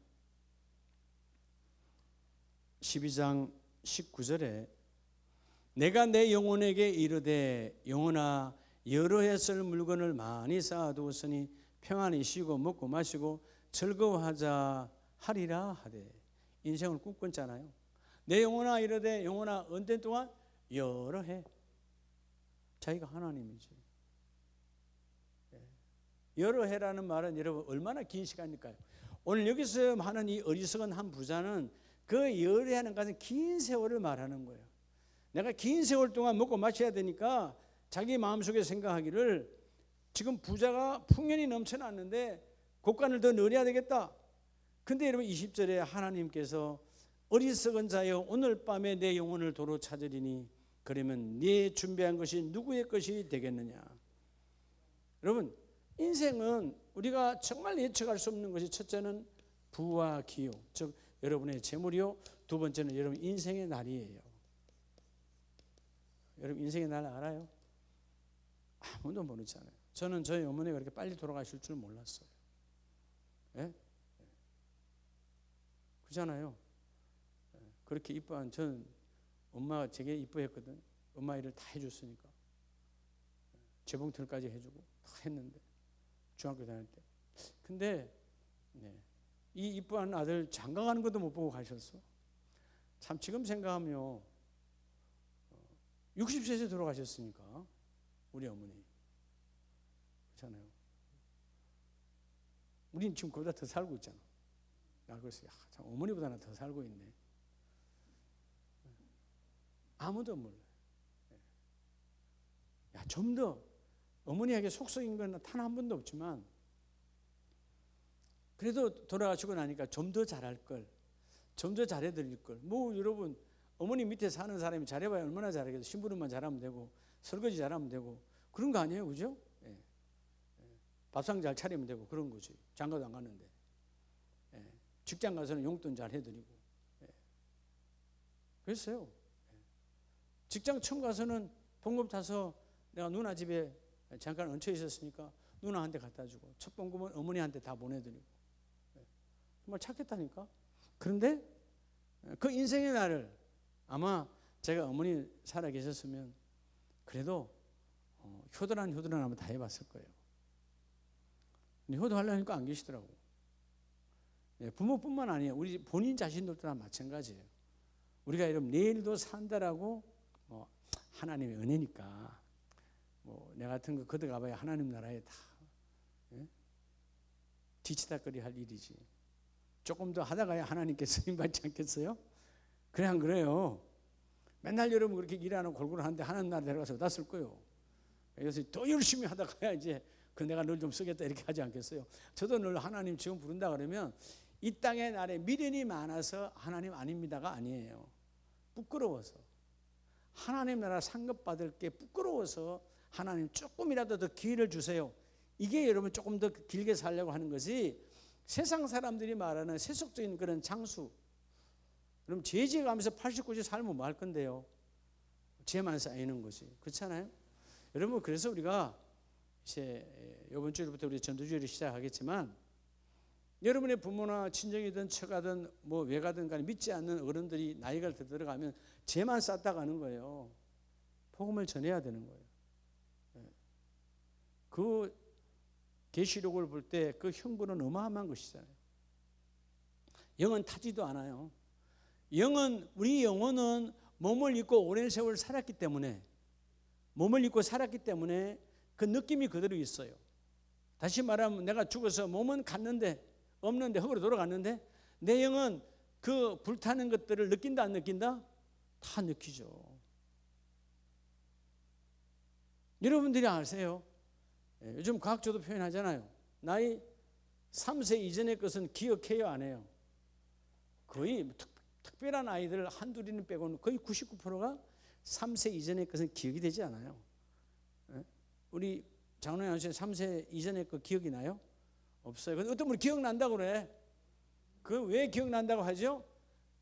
12장 19절에 내가 내 영혼에게 이르되 영혼아 여러 해 쓸 물건을 많이 쌓아두었으니 평안히 쉬고 먹고 마시고 즐거워하자 하리라 하되. 인생을 꿈꿨잖아요. 내 영혼아 이르되 영혼아 언제 동안? 여러 해. 자기가 하나님이지. 여러 해라는 말은 여러분 얼마나 긴 시간일까요? 오늘 여기서 하는 이 어리석은 한 부자는 그 여러 해 하는 것은 긴 세월을 말하는 거예요. 내가 긴 세월 동안 먹고 마셔야 되니까 자기 마음속에 생각하기를 지금 부자가 풍년이 넘쳐났는데 곡간을 더 늘려야 되겠다. 근데 여러분 20절에 하나님께서 어리석은 자여 오늘 밤에 내 영혼을 도로 찾으리니 그러면 네 준비한 것이 누구의 것이 되겠느냐. 여러분 인생은 우리가 정말 예측할 수 없는 것이 첫째는 부와 기요, 즉 여러분의 재물이요. 두 번째는 여러분 인생의 날이에요. 여러분 인생의 날 알아요? 아무도 모르잖아요. 저는 저희 어머니가 그렇게 빨리 돌아가실 줄 몰랐어요. 예? 그렇잖아요. 그렇게 이뻐한 저는 엄마가 되게 이뻐했거든. 엄마 일을 다 해줬으니까 재봉틀까지 해주고 다 했는데 중학교 다닐 때. 근데 이 이뻐한 아들 장가 가는 것도 못 보고 가셨어. 참 지금 생각하면 60세에서 돌아가셨으니까 우리 어머니. 그렇잖아요. 우린 지금 그보다 더 살고 있잖아. 나 그래서 참 어머니보다는 더 살고 있네. 아무도 몰라요. 좀 더 어머니에게 속썩인 건 단 한 번도 없지만 그래도 돌아가시고 나니까 좀 더 잘할 걸, 좀 더 잘해드릴 걸. 뭐 여러분 어머니 밑에 사는 사람이 잘해봐야 얼마나 잘하겠어. 심부름만 잘하면 되고 설거지 잘하면 되고 그런 거 아니에요, 그죠? 밥상 잘 차리면 되고 그런 거지. 장가도 안 가는데 직장 가서는 용돈 잘 해드리고 그랬어요. 직장 처음 가서는 봉급 타서 내가 누나 집에 잠깐 얹혀 있었으니까 누나한테 갖다 주고 첫 봉급은 어머니한테 다 보내드리고 정말 착했다니까. 그런데 그 인생의 날을 아마 제가 어머니 살아 계셨으면 그래도 효도란 한번 다 해봤을 거예요. 근데 효도하려니까 안 계시더라고. 부모뿐만 아니에요. 우리 본인 자신들도 다 마찬가지예요. 우리가 여러분 내일도 산다라고 뭐 하나님의 은혜니까 뭐 내 같은 거 걷어가봐야 하나님 나라에 다 뒤치다거리 할 일이지. 조금 더 하다가야 하나님께 쓰임받지 않겠어요? 그래 안 그래요? 맨날 여러분 그렇게 일하는 골고루 하는데 하나님 나라 데려가서 어디다 쓸 거예요? 그래서 더 열심히 하다가야 이제 그 내가 널 좀 쓰겠다 이렇게 하지 않겠어요? 저도 늘 하나님 지금 부른다 그러면 이 땅의 날에 미련이 많아서 하나님 아닙니다가 아니에요. 부끄러워서 하나님 나라 상급받을 게 부끄러워서 하나님 조금이라도 더 기회를 주세요. 이게 여러분 조금 더 길게 살려고 하는 것이 세상 사람들이 말하는 세속적인 그런 장수. 그럼 죄지어 가면서 89세 살면 뭐 할 건데요? 죄만 쌓이는 것이. 그렇잖아요? 여러분 그래서 우리가 이제 이번 주일부터 우리 전도주일을 시작하겠지만 여러분의 부모나 친정이든 처가든 뭐 외가든 간에 믿지 않는 어른들이 나이가 들어가면 죄만 쌓다 가는 거예요. 복음을 전해야 되는 거예요. 그 계시록을 볼 때 그 형벌은 어마어마한 것이잖아요. 영은 타지도 않아요. 우리 영혼은 몸을 입고 오랜 세월 살았기 때문에 그 느낌이 그대로 있어요. 다시 말하면 내가 죽어서 몸은 갔는데 없는데 흙으로 돌아갔는데 내 영은 그 불타는 것들을 느낀다 안 느낀다? 다 느끼죠. 여러분들이 아세요? 요즘 과학적으로 표현하잖아요. 나이 3세 이전의 것은 기억해요 안 해요? 거의 특별한 아이들 한둘이는 빼고는 거의 99%가 3세 이전의 것은 기억이 되지 않아요. 우리 장로님 아저씨 3세 이전의 것 기억이 나요? 없어요. 근데 어떤 분이 기억난다고 그래. 그 왜 기억난다고 하죠?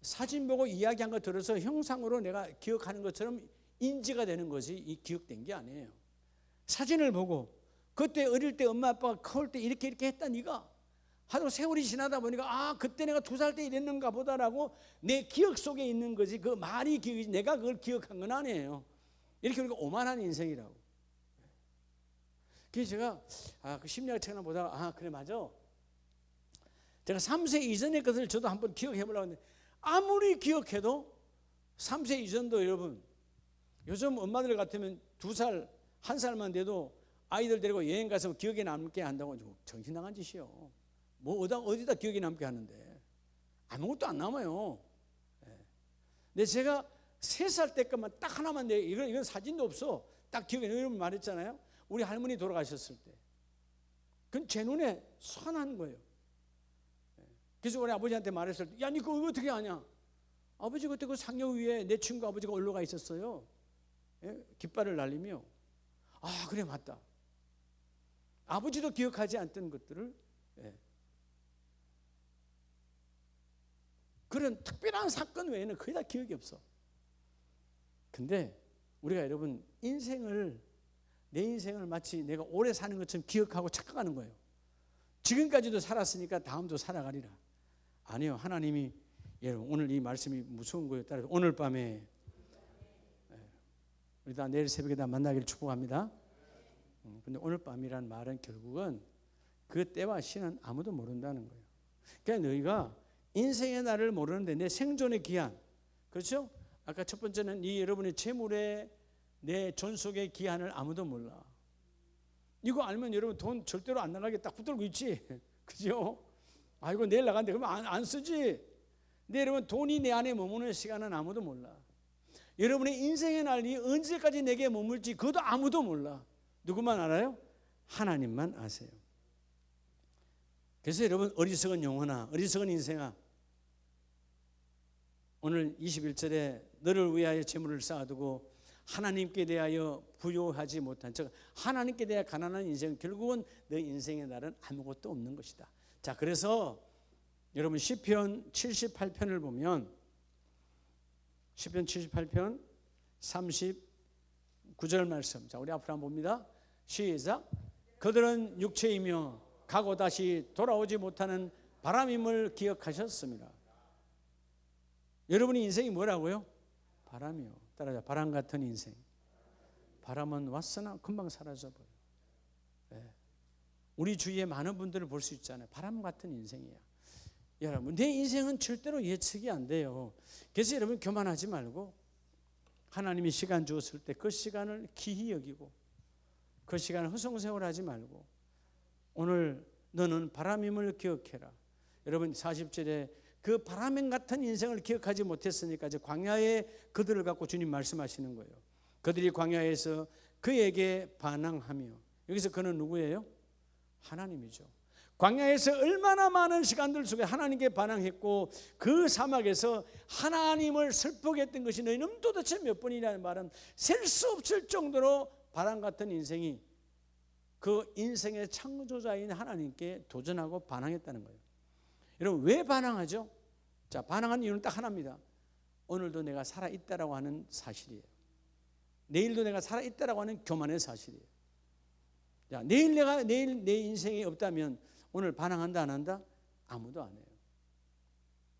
사진 보고 이야기한 거 들어서 형상으로 내가 기억하는 것처럼 인지가 되는 것이 이 기억된 게 아니에요. 사진을 보고 그때 어릴 때 엄마 아빠가 커올 때 이렇게 했다 네가 하도 세월이 지나다 보니까 그때 내가 2살 때 이랬는가 보다라고 내 기억 속에 있는 거지 그 말이 기억이지 내가 그걸 기억한 건 아니에요. 이렇게 우리가 오만한 인생이라고. 그래서 제가 그 심리학 책을 보다가 그래 맞아. 제가 3세 이전의 것을 저도 한번 기억해 보려고 했는데 아무리 기억해도 3세 이전도 여러분 요즘 엄마들 같으면 2살, 1살만 돼도 아이들 데리고 여행 가서 기억에 남게 한다고 정신 나간 짓이요. 뭐 어디다 기억에 남게 하는데 아무것도 안 남아요. 근데 제가 3살 때 것만 딱 하나만 이건 사진도 없어. 딱 기억에 여러분 말했잖아요. 우리 할머니 돌아가셨을 때 그건 제 눈에 선한 거예요. 그래서 우리 아버지한테 말했을 때 야 니 그거 어떻게 아냐? 아버지 그때 그 상여 위에 내 친구 아버지가 올라가 있었어요. 깃발을 날리며 그래 맞다. 아버지도 기억하지 않던 것들을 그런 특별한 사건 외에는 거의 다 기억이 없어. 근데 우리가 여러분 내 인생을 마치 내가 오래 사는 것처럼 기억하고 착각하는 거예요. 지금까지도 살았으니까 다음도 살아가리라. 아니요. 하나님이 여러분 오늘 이 말씀이 무서운 거예요. 따라서 오늘 밤에 우리 다 내일 새벽에 다 만나기를 축복합니다. 근데 오늘 밤이란 말은 결국은 그 때와 시는 아무도 모른다는 거예요. 그러니까 너희가 인생의 날을 모르는데 내 생존의 기한, 그렇죠? 아까 첫 번째는 이 여러분의 재물의 내 존속의 기한을 아무도 몰라. 이거 알면 여러분 돈 절대로 안 나가게 딱 붙들고 있지, 그죠? 이거 내일 나간대 그러면 안 쓰지. 근데 여러분 돈이 내 안에 머무는 시간은 아무도 몰라. 여러분의 인생의 날이 언제까지 내게 머물지 그것도 아무도 몰라. 누구만 알아요? 하나님만 아세요. 그래서 여러분 어리석은 영혼아, 어리석은 인생아, 오늘 21절에 너를 위하여 재물을 쌓아두고 하나님께 대하여 부요하지 못한 즉 하나님께 대하여 가난한 인생, 결국은 너 인생의 날은 아무것도 없는 것이다. 자, 그래서 여러분 시편 78편을 보면 시편 78편 39절 말씀, 자 우리 앞으로 한번 봅니다. 시작. 그들은 육체이며 가고 다시 돌아오지 못하는 바람임을 기억하셨습니다. 여러분의 인생이 뭐라고요? 바람이요. 따라서 바람 같은 인생. 바람은 왔으나 금방 사라져버려요. 우리 주위에 많은 분들을 볼 수 있잖아요. 바람 같은 인생이야. 여러분, 내 인생은 절대로 예측이 안 돼요. 그래서 여러분 교만하지 말고 하나님이 시간 주었을 때 그 시간을 귀히 여기고 그 시간을 허송세월하지 말고 오늘 너는 바람임을 기억해라. 여러분 40절에 그 바람 같은 인생을 기억하지 못했으니까 이제 광야에 그들을 갖고 주님 말씀하시는 거예요. 그들이 광야에서 그에게 반항하며, 여기서 그는 누구예요? 하나님이죠. 광야에서 얼마나 많은 시간들 속에 하나님께 반항했고 그 사막에서 하나님을 슬프게 했던 것이 너희는 도대체 몇 번이라는 말은 셀 수 없을 정도로 바람 같은 인생이 그 인생의 창조자인 하나님께 도전하고 반항했다는 거예요. 여러분 왜 반항하죠? 자, 반항한 이유는 딱 하나입니다. 오늘도 내가 살아있다라고 하는 사실이에요. 내일도 내가 살아있다라고 하는 교만의 사실이에요. 자, 내일 내 인생이 없다면 오늘 반항한다 안 한다? 아무도 안 해요.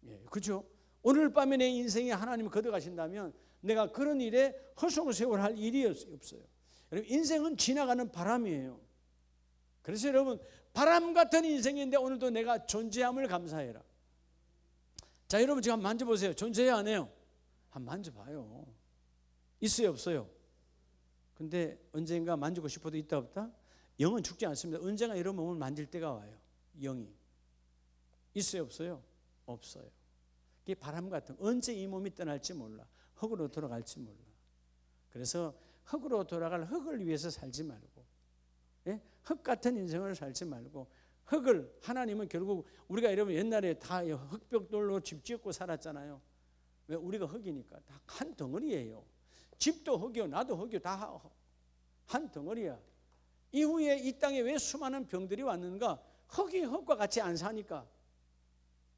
예, 그렇죠? 오늘 밤에 내 인생이 하나님을 걷어가신다면 내가 그런 일에 허송세월할 일이 없어요. 여러분 인생은 지나가는 바람이에요. 그래서 여러분 바람 같은 인생인데 오늘도 내가 존재함을 감사해라. 자, 여러분 지금 한번 만져보세요. 존재해야 안 해요? 한번 만져봐요. 있어요 없어요? 근데 언젠가 만지고 싶어도 있다 없다? 영은 죽지 않습니다. 언젠가 여러분 몸을 만질 때가 와요. 영이 있어요 없어요? 없어요. 이게 바람 같은, 언제 이 몸이 떠날지 몰라. 흙으로 돌아갈지 몰라. 그래서 흙으로 돌아갈 흙을 위해서 살지 말고, 예? 흙 같은 인생을 살지 말고, 흙을, 하나님은 결국 우리가 여러분 옛날에 다 흙벽돌로 집 짓고 살았잖아요. 왜? 우리가 흙이니까 다 한 덩어리예요. 집도 흙이요, 나도 흙이요, 다 한 덩어리야. 이후에 이 땅에 왜 수많은 병들이 왔는가? 흙이 흙과 같이 안 사니까.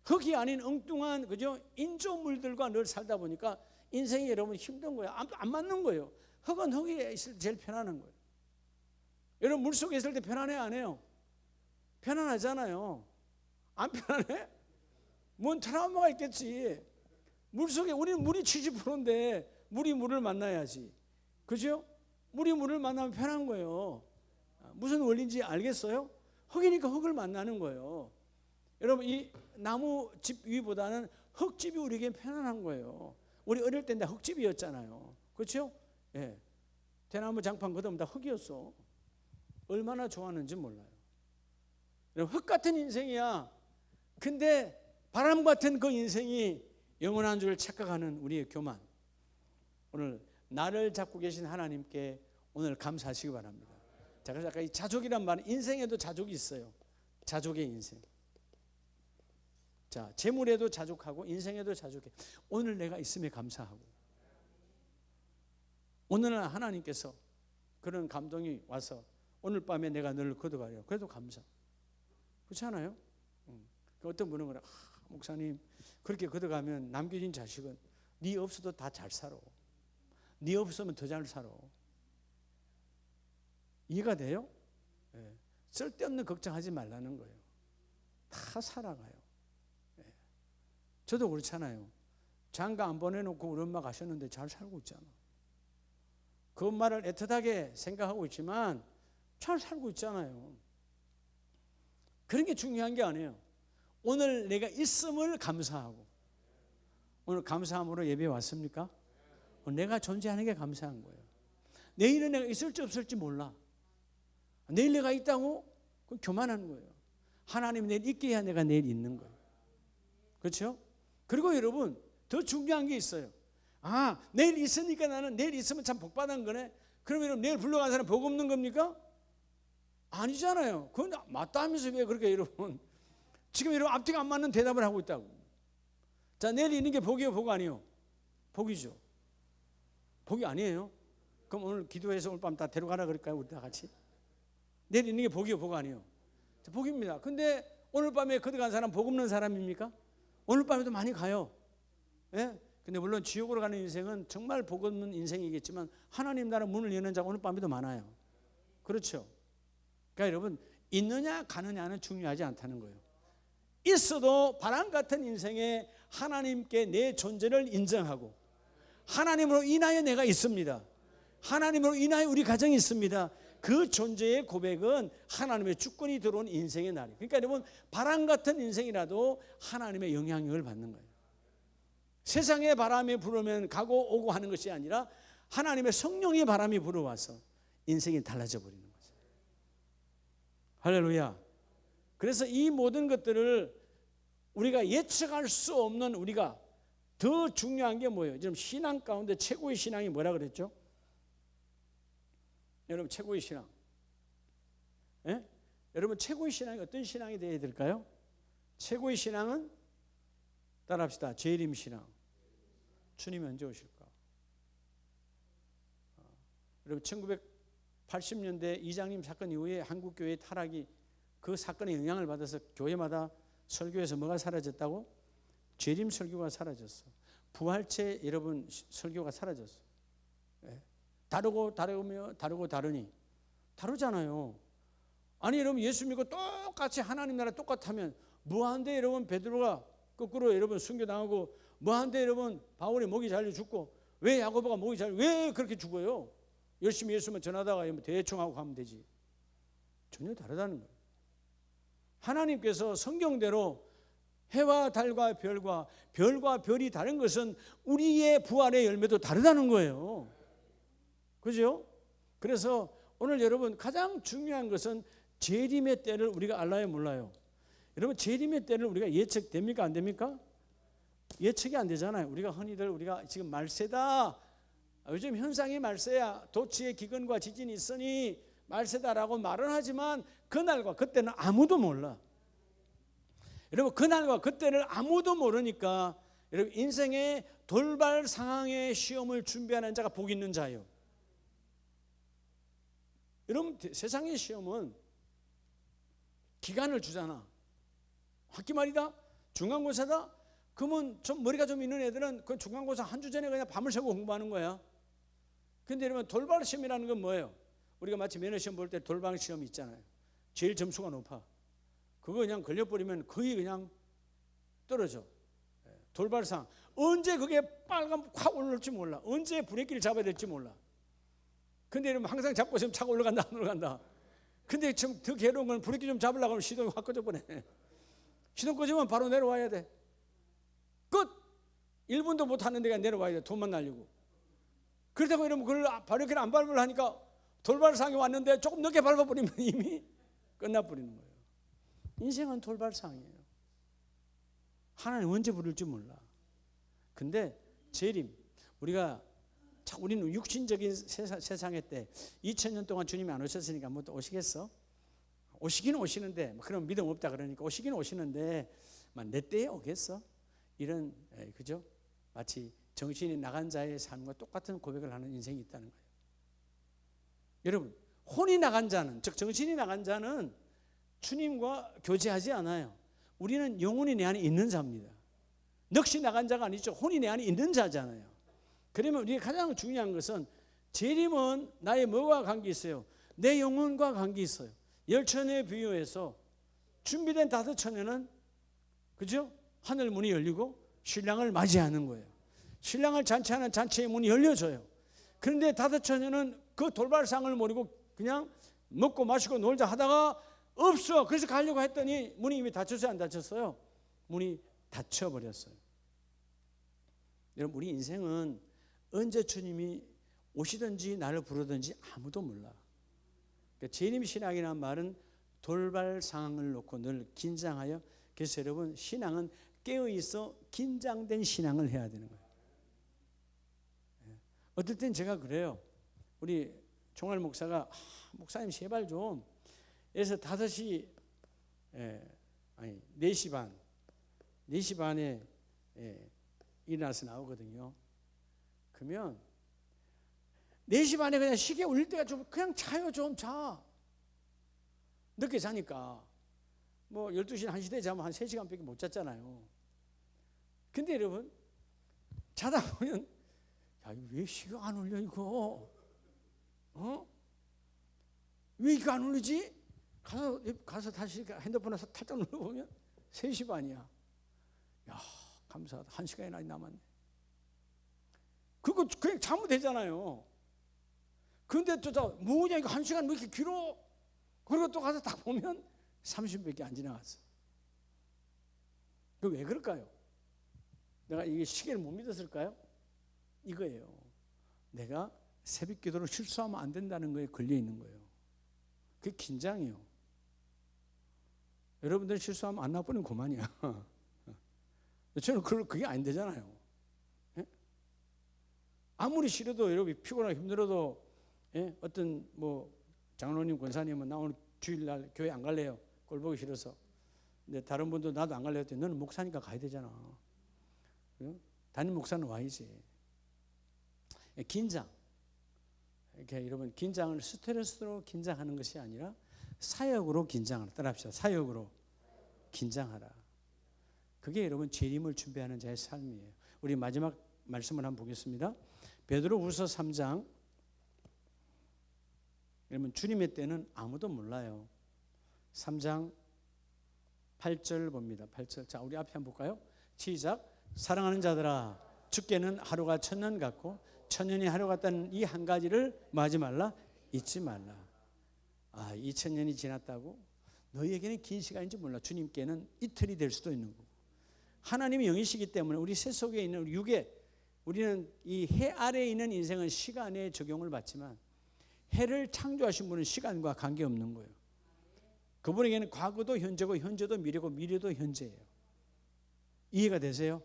흙이 아닌 엉뚱한, 그죠? 인조물들과 늘 살다 보니까 인생이 여러분 힘든 거예요. 안 맞는 거예요. 흙은 흙에 있을 때 제일 편안한 거예요. 여러분 물속에 있을 때 편안해 안 해요? 편안하잖아요. 안 편안해? 뭔 트라우마가 있겠지. 물속에 우리는 물이 70%인데 물이 물을 만나야지. 그죠? 물이 물을 만나면 편한 거예요. 무슨 원리인지 알겠어요? 흙이니까 흙을 만나는 거예요. 여러분 이 나무 집 위보다는 흙집이 우리에게 편안한 거예요. 우리 어릴 때 다 흙집이었잖아요. 그렇죠? 예. 대나무 장판 걷으면 다 흙이었어. 얼마나 좋았는지 몰라요. 흙 같은 인생이야. 근데 바람 같은 그 인생이 영원한 줄 착각하는 우리의 교만. 오늘 나를 잡고 계신 하나님께 오늘 감사하시기 바랍니다. 자, 그래서 아까 이 자족이란 말은 인생에도 자족이 있어요. 자족의 인생. 자, 재물에도 자족하고 인생에도 자족해. 오늘 내가 있음에 감사하고. 오늘은 하나님께서 그런 감동이 와서 오늘 밤에 내가 너를 걷어가려. 그래도 감사. 그렇지 않아요? 어떤 분은 그래. 목사님 그렇게 걷어가면 남겨진 자식은 네 없어도 다 잘 살아. 네 없으면 더 잘 살아. 이해가 돼요? 네. 쓸데없는 걱정하지 말라는 거예요. 다 살아가요. 네. 저도 그렇잖아요. 장가 안 보내놓고 우리 엄마 가셨는데 잘 살고 있잖아. 그 엄마를 애틋하게 생각하고 있지만 잘 살고 있잖아요. 그런 게 중요한 게 아니에요. 오늘 내가 있음을 감사하고. 오늘 감사함으로 예배 왔습니까? 내가 존재하는 게 감사한 거예요. 내일은 내가 있을지 없을지 몰라. 내일 내가 있다고? 그건 교만한 거예요. 하나님이 내일 있게 해야 내가 내일 있는 거예요. 그렇죠? 그리고 여러분 더 중요한 게 있어요. 아, 내일 있으니까 나는 내일 있으면 참 복받은 거네. 그러면 여러분 내일 불러간 사람 복 없는 겁니까? 아니잖아요. 그건 맞다면서 왜 그렇게 여러분 지금 여러분 앞뒤가 안 맞는 대답을 하고 있다고. 자, 내일 있는 게 복이에요, 복 아니에요? 복이죠. 복이 아니에요? 그럼 오늘 기도해서 오늘 밤 다 데려가라 그럴까요? 우리 다 같이? 내일 있는 게 복이에요, 복 아니에요? 자, 복입니다. 근데 오늘 밤에 거듭간 사람 복 없는 사람입니까? 오늘 밤에도 많이 가요. 예? 근데 물론 지옥으로 가는 인생은 정말 복 없는 인생이겠지만 하나님 나라 문을 여는 자가 오늘 밤에도 많아요. 그렇죠? 그러니까 여러분 있느냐 가느냐는 중요하지 않다는 거예요. 있어도 바람 같은 인생에 하나님께 내 존재를 인정하고 하나님으로 인하여 내가 있습니다. 하나님으로 인하여 우리 가정이 있습니다. 그 존재의 고백은 하나님의 주권이 들어온 인생의 날이에요. 그러니까 여러분 바람 같은 인생이라도 하나님의 영향력을 받는 거예요. 세상의 바람이 불으면 가고 오고 하는 것이 아니라 하나님의 성령의 바람이 불어와서 인생이 달라져 버리는 거죠. 할렐루야. 그래서 이 모든 것들을 우리가 예측할 수 없는, 우리가 더 중요한 게 뭐예요? 지금 신앙 가운데 최고의 신앙이 뭐라 그랬죠? 여러분 최고의 신앙, 예? 여러분 최고의 신앙이 어떤 신앙이 되어야 될까요? 최고의 신앙은 따라합시다. 재림 신앙. 주님이 언제 오실까? 여러분 1980년대 이장님 사건 이후에 한국교회의 타락이, 그 사건의 영향을 받아서 교회마다 설교에서 뭐가 사라졌다고? 재림 설교가 사라졌어. 부활체 여러분 설교가 사라졌어. 예. 다르고 다르니 다르잖아요. 아니 여러분 예수 믿고 똑같이 하나님 나라 똑같으면 뭐한데 여러분 베드로가 거꾸로 여러분 순교당하고, 뭐한데 여러분 바울이 목이 잘려 죽고, 왜 야고보가 목이 잘려, 왜 그렇게 죽어요? 열심히 예수만 전하다가 대충 하고 가면 되지. 전혀 다르다는 거예요. 하나님께서 성경대로 해와 달과 별과 별이 다른 것은 우리의 부활의 열매도 다르다는 거예요. 그죠? 그래서 오늘 여러분 가장 중요한 것은 재림의 때를 우리가 알아요, 몰라요? 여러분 재림의 때를 우리가 예측됩니까, 안 됩니까? 예측이 안 되잖아요. 우리가 흔히들 우리가 지금 말세다, 요즘 현상이 말세야, 도치의 기근과 지진이 있으니 말세다라고 말은 하지만 그날과 그때는 아무도 몰라. 여러분 그날과 그때를 아무도 모르니까 여러분 인생의 돌발 상황의 시험을 준비하는 자가 복 있는 자예요. 여러분 세상의 시험은 기간을 주잖아. 학기 말이다, 중간고사다. 그러면 좀 머리가 좀 있는 애들은 그 중간고사 한 주 전에 그냥 밤을 새고 공부하는 거야. 근데 여러분 돌발 시험이라는 건 뭐예요? 우리가 마치 면허 시험 볼 때 돌발 시험이 있잖아요. 제일 점수가 높아. 그거 그냥 걸려버리면 거의 그냥 떨어져. 돌발상. 언제 그게 빨간 확 올라올지 몰라. 언제 브레이크를 잡아야 될지 몰라. 근데 여러분 항상 잡고 있으면 차가 올라간다 안 올라간다. 근데 좀 더 괴로운 건 브레이크 좀 잡으려고 하면 시동이 확 꺼져버려. 시동 꺼지면 바로 내려와야 돼. 끝. 1분도 못 하는 데가 내려와야 돼. 돈만 날리고. 그렇다고 이러면 그걸 브레이크를 안 밟으려 하니까 돌발상이 왔는데 조금 늦게 밟아버리면 이미 끝나버리는 거예요. 인생은 돌발상이에요. 하나님 언제 부를지 몰라. 근데 재림, 우리는 육신적인 세상의 때 2000년 동안 주님이 안 오셨으니까 뭐 또 오시겠어? 오시긴 오시는데, 그럼 믿음 없다 그러니까 오시긴 오시는데 내 때에 오겠어? 이런, 그죠? 마치 정신이 나간 자의 삶과 똑같은 고백을 하는 인생이 있다는 거예요. 여러분 혼이 나간 자는, 즉 정신이 나간 자는 주님과 교제하지 않아요. 우리는 영혼이 내 안에 있는 자입니다. 넋이 나간 자가 아니죠. 혼이 내 안에 있는 자잖아요. 그러면 우리가 가장 중요한 것은 재림은 나의 뭐와 관계 있어요? 내 영혼과 관계 있어요. 열처녀에 비유해서 준비된 5처녀는 그죠? 하늘 문이 열리고 신랑을 맞이하는 거예요. 신랑을 잔치하는 잔치의 문이 열려져요. 그런데 5처녀는 그 돌발상을 모르고 그냥 먹고 마시고 놀자 하다가 없어. 그래서 가려고 했더니 문이 이미 닫혔어요, 안 닫혔어요? 문이 닫혀버렸어요. 여러분 우리 인생은 언제 주님이 오시든지 나를 부르든지 아무도 몰라. 그러니까 재림신앙이라는 말은 돌발 상황을 놓고 늘 긴장하여, 그래서 여러분 신앙은 깨어있어 긴장된 신앙을 해야 되는 거예요. 어떨 땐 제가 그래요. 우리 종할 목사가 목사님 제발 좀, 그래서 4시 4시 반에 일어나서 나오거든요. 그러면 4시 반에 그냥 시계 울릴 때가 좀 그냥 자요. 좀 자. 늦게 자니까 뭐 12시 1시대 자면 한 3시간밖에 못 잤잖아요. 근데 여러분 자다 보면 야, 왜 시계가 안 울려 이거? 왜 이거 안 울리지? 가서 다시 핸드폰에서 탈딱 눌러보면 3시 반이야. 야, 감사하다. 1시간이나 남았네. 그거 그냥 자면 되잖아요. 근데 또 뭐냐 이거 1시간 왜 이렇게 길어? 그리고 또 가서 딱 보면 30분밖에 안 지나갔어. 그 왜 그럴까요? 내가 이게 시계를 못 믿었을까요? 이거예요. 내가 새벽 기도를 실수하면 안 된다는 거에 걸려 있는 거예요. 그게 긴장이요. 여러분들 실수하면 안 나쁘는 그만이야. 저는 그게 안 되잖아요. 예? 아무리 싫어도 여러분 피곤하고 힘들어도 예? 어떤 뭐 장로님 권사님은 나 오늘 주일날 교회 안 갈래요. 꼴 보기 싫어서. 근데 다른 분도 나도 안 갈래요. 했더니 너는 목사니까 가야 되잖아. 예? 담임 목사는 와야지. 예, 긴장. 이렇게 여러분 긴장을 스트레스로 긴장하는 것이 아니라 사역으로 긴장하라. 따라합시다. 사역으로 긴장하라. 그게 여러분 재림을 준비하는 자의 삶이에요. 우리 마지막 말씀을 한번 보겠습니다. 베드로후서 3장. 여러분 주님의 때는 아무도 몰라요. 3장 8절 봅니다. 8절. 자, 우리 앞에 한번 볼까요? 시작. 사랑하는 자들아, 주께는 하루가 천년 같고 천년이 하루 같다는 이 한 가지를 뭐 하지 말라? 잊지 말라. 2000년이 지났다고? 너희에게는 긴 시간인지 몰라. 주님께는 이틀이 될 수도 있는 거고. 하나님이 영이시기 때문에 우리 세 속에 있는 우리 육에, 우리는 이 해 아래에 있는 인생은 시간에 적용을 받지만 해를 창조하신 분은 시간과 관계없는 거예요. 그분에게는 과거도 현재고 현재도 미래고 미래도 현재예요. 이해가 되세요?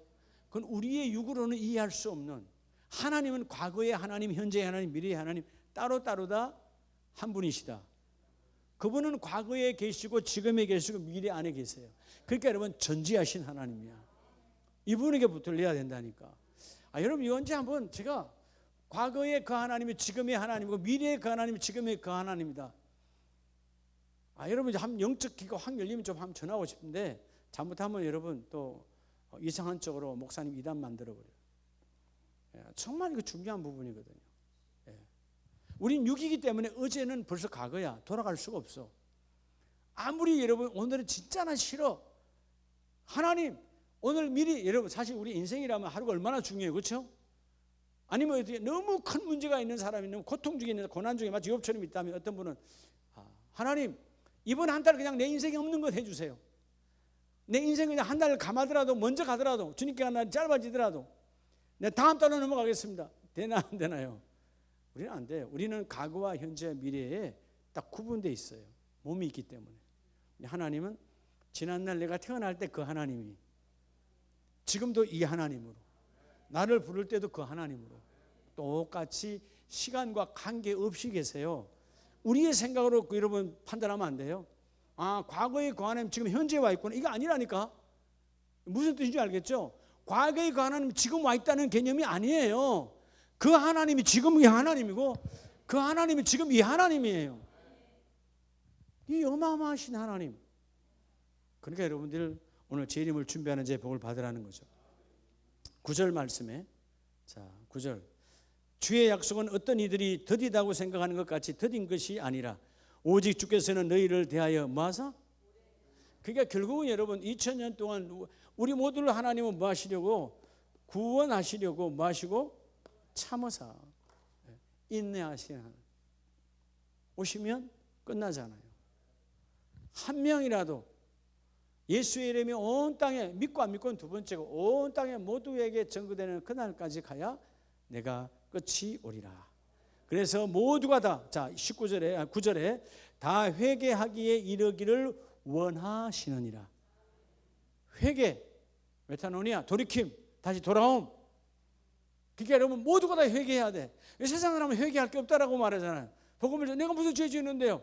그건 우리의 육으로는 이해할 수 없는, 하나님은 과거의 하나님, 현재의 하나님, 미래의 하나님 따로따로 다 한 분이시다. 그분은 과거에 계시고 지금에 계시고 미래 안에 계세요. 그러니까 여러분 전지하신 하나님이야. 이분에게 붙들려야 된다니까. 여러분 언제 한번 제가 과거의 그 하나님이 지금의 하나님이고 미래의 그 하나님이 지금의 그 하나님이다. 여러분 이제 한 영적 귀가 확 열리면 좀 한번 전하고 싶은데 잘못하면 여러분 또 이상한 쪽으로 목사님 이단 만들어버려요. 정말 이거 중요한 부분이거든요. 우린 육이기 때문에 어제는 벌써 과거야. 돌아갈 수가 없어. 아무리 여러분 오늘은 진짜나 싫어. 하나님 오늘 미리, 여러분 사실 우리 인생이라면 하루가 얼마나 중요해요. 그렇죠? 아니면 어떻게 너무 큰 문제가 있는 사람이 너무 고통 중에 있는, 고난 중에 마치 욥처럼 있다면 어떤 분은 하나님 이번 한 달 그냥 내 인생에 없는 것 해주세요. 내 인생 그냥 한 달 감하더라도 먼저 가더라도 주님께 한 날 짧아지더라도 내 다음 달로 넘어가겠습니다. 되나 안 되나요? 우리는 안 돼요. 우리는 과거와 현재와 미래에 딱 구분되어 있어요. 몸이 있기 때문에. 하나님은 지난날 내가 태어날 때 그 하나님이 지금도 이 하나님으로, 나를 부를 때도 그 하나님으로 똑같이 시간과 관계없이 계세요. 우리의 생각으로 여러분 판단하면 안 돼요. 과거의 그 하나님 지금 현재에 와 있구나. 이거 아니라니까. 무슨 뜻인지 알겠죠? 과거의 그 하나님 지금 와 있다는 개념이 아니에요. 그 하나님이 지금 이 하나님이고 그 하나님이 지금 이 하나님이에요. 이 어마어마하신 하나님. 그러니까 여러분들 오늘 재림을 준비하는 제 복을 받으라는 거죠. 9절 말씀에, 자 9절, 주의 약속은 어떤 이들이 더디다고 생각하는 것 같이 더딘 것이 아니라 오직 주께서는 너희를 대하여 뭐하사? 그러니까 결국은 여러분 2000년 동안 우리 모두를 하나님은 뭐 하시려고? 구원하시려고 뭐 하시고? 참으사 인내하시는 하나님. 오시면 끝나잖아요. 한 명이라도 예수의 이름이 온 땅에, 믿고 안 믿고는 두 번째고, 온 땅에 모두에게 전거되는 그날까지 가야 내가 끝이 오리라. 그래서 모두가 다, 자 9절에 다 회개하기에 이르기를 원하시느니라. 회개, 메타노니아, 돌이킴, 다시 돌아옴. 그러니까 여러분 모두가 다 회개해야 돼. 세상 사람은 회개할 게 없다라고 말하잖아요. 복음을 전해, 내가 무슨 죄 지었는데요?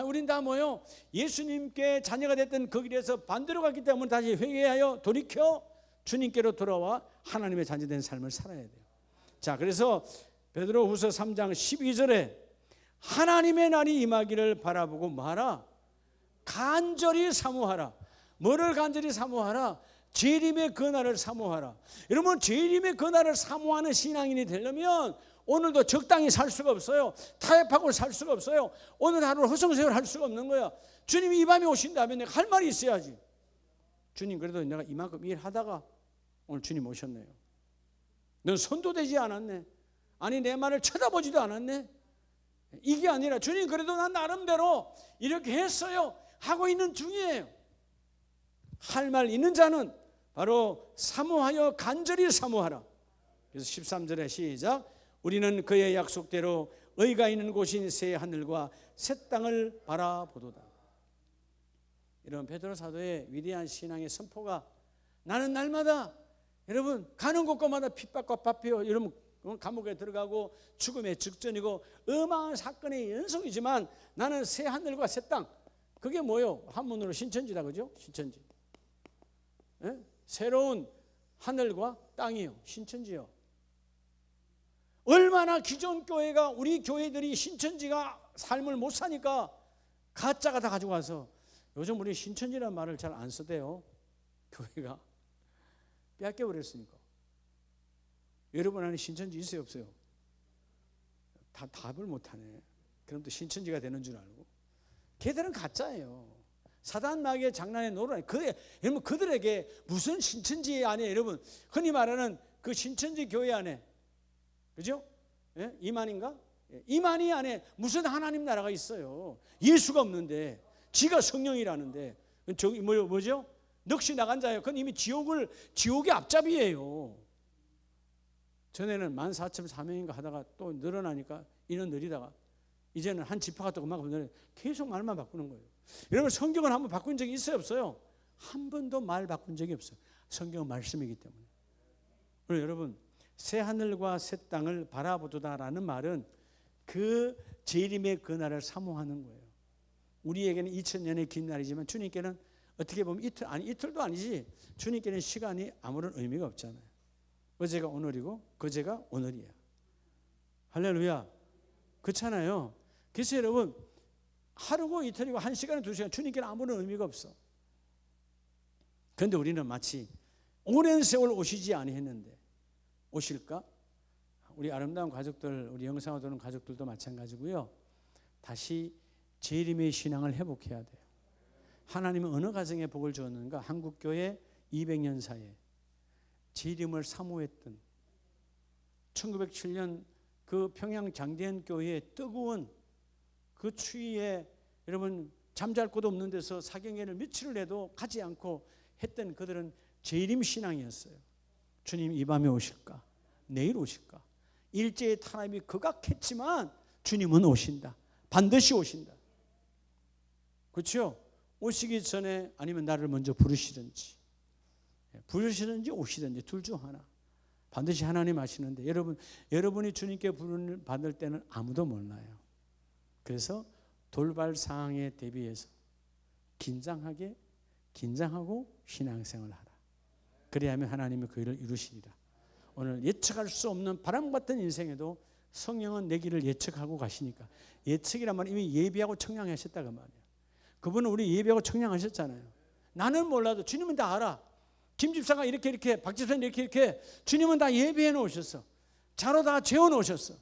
우린 다 뭐요? 예수님께 자녀가 됐던 그 길에서 반대로 갔기 때문에 다시 회개하여 돌이켜 주님께로 돌아와 하나님의 자녀된 삶을 살아야 돼요. 자, 그래서 베드로후서 3장 12절에 하나님의 날이 임하기를 바라보고 뭐하라? 간절히 사모하라. 뭐를 간절히 사모하라? 재림의 그 날을 사모하라. 여러분 재림의 그 날을 사모하는 신앙인이 되려면 오늘도 적당히 살 수가 없어요. 타협하고 살 수가 없어요. 오늘 하루를 허송세월 수가 없는 거야. 주님이 이 밤에 오신다면 내가 할 말이 있어야지. 주님 그래도 내가 이만큼 일하다가 오늘 주님 오셨네요. 넌 손도 대지 않았네. 아니 내 말을 쳐다보지도 않았네. 이게 아니라 주님 그래도 난 나름대로 이렇게 했어요 하고 있는 중이에요. 할 말 있는 자는 바로 사모하여 간절히 사모하라. 그래서 13절에 시작. 우리는 그의 약속대로 의가 있는 곳인 새 하늘과 새 땅을 바라보도다. 이런 베드로 사도의 위대한 신앙의 선포가 나는 날마다 여러분 가는 곳곳마다 핍박과 바피어 여러분 감옥에 들어가고 죽음의 직전이고 어마어마한 사건의 연속이지만 나는 새 하늘과 새 땅, 그게 뭐요? 한문으로 신천지다, 그죠? 신천지. 예? 새로운 하늘과 땅이요, 신천지요. 얼마나 기존 교회가, 우리 교회들이 신천지가 삶을 못 사니까 가짜가 다 가지고 와서 요즘 우리 신천지라는 말을 잘 안 쓰대요. 교회가 뺏겨버렸으니까. 여러분 안에 신천지 있어요, 없어요? 다 답을 못하네. 그럼 또 신천지가 되는 줄 알고. 걔들은 가짜예요. 사단 마귀의 장난에 놀아요. 여러분 그들에게 무슨 신천지 안에, 여러분 흔히 말하는 그 신천지 교회 안에, 그죠? 예? 이만인가? 예. 이만희 안에 무슨 하나님 나라가 있어요? 예수가 없는데, 지가 성령이라는데, 저기 뭐죠? 넋이 나간 자예요. 그건 이미 지옥의 앞잡이에요. 전에는 14,400인가 하다가 또 늘어나니까 인원 늘리다가 이제는 한 지파가 또 그만큼 늘어나요. 계속 말만 바꾸는 거예요. 여러분 성경을 한번 바꾼 적이 있어요, 없어요? 한 번도 말 바꾼 적이 없어요. 성경은 말씀이기 때문에. 그리고 여러분 새 하늘과 새 땅을 바라보도다라는 말은 그 재림의 그날을 사모하는 거예요. 우리에게는 2000년의 긴 날이지만 주님께는 어떻게 보면 이틀도 아니지, 주님께는 시간이 아무런 의미가 없잖아요. 어제가 오늘이고 그제가 오늘이야. 할렐루야. 그렇잖아요. 그래서 여러분 하루고 이틀이고 1시간, 2시간 주님께는 아무런 의미가 없어. 그런데 우리는 마치 오랜 세월 오시지 아니했는데 오실까? 우리 아름다운 가족들, 우리 영상을 보는 가족들도 마찬가지고요. 다시 재림의 신앙을 회복해야 돼요. 하나님은 어느 가정에 복을 주었는가? 한국교회 200년 사이에 재림을 사모했던 1907년 그 평양 장대현 교회의 뜨거운 그 추위에 여러분 잠잘 곳도 없는 데서 사경회를 며칠을 해도 가지 않고 했던 그들은 재림 신앙이었어요. 주님 이 밤에 오실까? 내일 오실까? 일제의 탄압이 극악했지만 주님은 오신다. 반드시 오신다. 그렇죠? 오시기 전에 아니면 나를 먼저 부르시든지 오시든지 둘 중 하나. 반드시 하나님 아시는데 여러분이 주님께 부름을 받을 때는 아무도 몰라요. 그래서 돌발 상황에 대비해서 긴장하고 신앙생활을 하라. 그래야만 하나님의 그 일을 이루시리라. 오늘 예측할 수 없는 바람 같은 인생에도 성령은 내 길을 예측하고 가시니까, 예측이란 말은 이미 예비하고 청량하셨다고 말이에요. 그분은 우리 예비하고 청량하셨잖아요. 나는 몰라도 주님은 다 알아. 김 집사가 이렇게 박 집사님 이렇게 주님은 다 예비해 놓으셨어. 자로 다 재워 놓으셨어.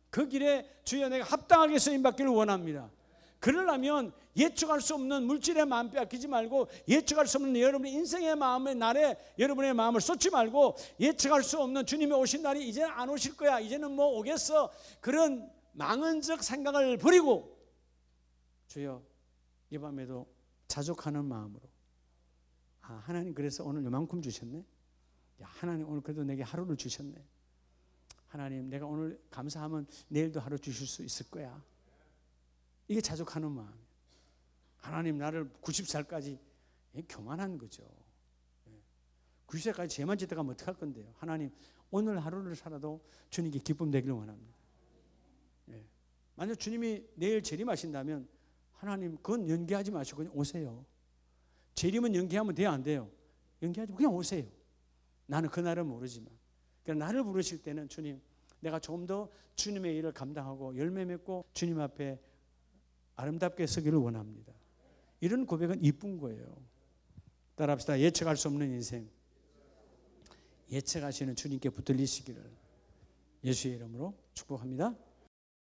그 길에 주여 내가 합당하게 쓰임받기를 원합니다. 그러려면 예측할 수 없는 물질의 마음 빼앗기지 말고, 예측할 수 없는 여러분의 인생의 마음의 날에 여러분의 마음을 쏟지 말고, 예측할 수 없는 주님이 오신 날이 이제는 안 오실 거야, 이제는 뭐 오겠어, 그런 망언적 생각을 버리고 주여 이 밤에도 자족하는 마음으로, 하나님 그래서 오늘 요만큼 주셨네. 하나님 오늘 그래도 내게 하루를 주셨네. 하나님 내가 오늘 감사하면 내일도 하루 주실 수 있을 거야. 이게 자족하는 마음. 하나님 나를 90살까지 교만한 거죠. 90살까지 죄만 짓다 가면 어떡할 건데요. 하나님 오늘 하루를 살아도 주님께 기쁨 되기를 원합니다. 만약 주님이 내일 재림하신다면 하나님 그건 연기하지 마시고 그냥 오세요. 재림은 연기하면 돼요, 안 돼요? 연기하지 그냥 오세요. 나는 그날은 모르지만, 그러니까 나를 부르실 때는 주님 내가 좀 더 주님의 일을 감당하고 열매 맺고 주님 앞에 아름답게 서기를 원합니다. 이런 고백은 이쁜 거예요. 따라합시다. 예측할 수 없는 인생, 예측하시는 주님께 붙들리시기를 예수의 이름으로 축복합니다.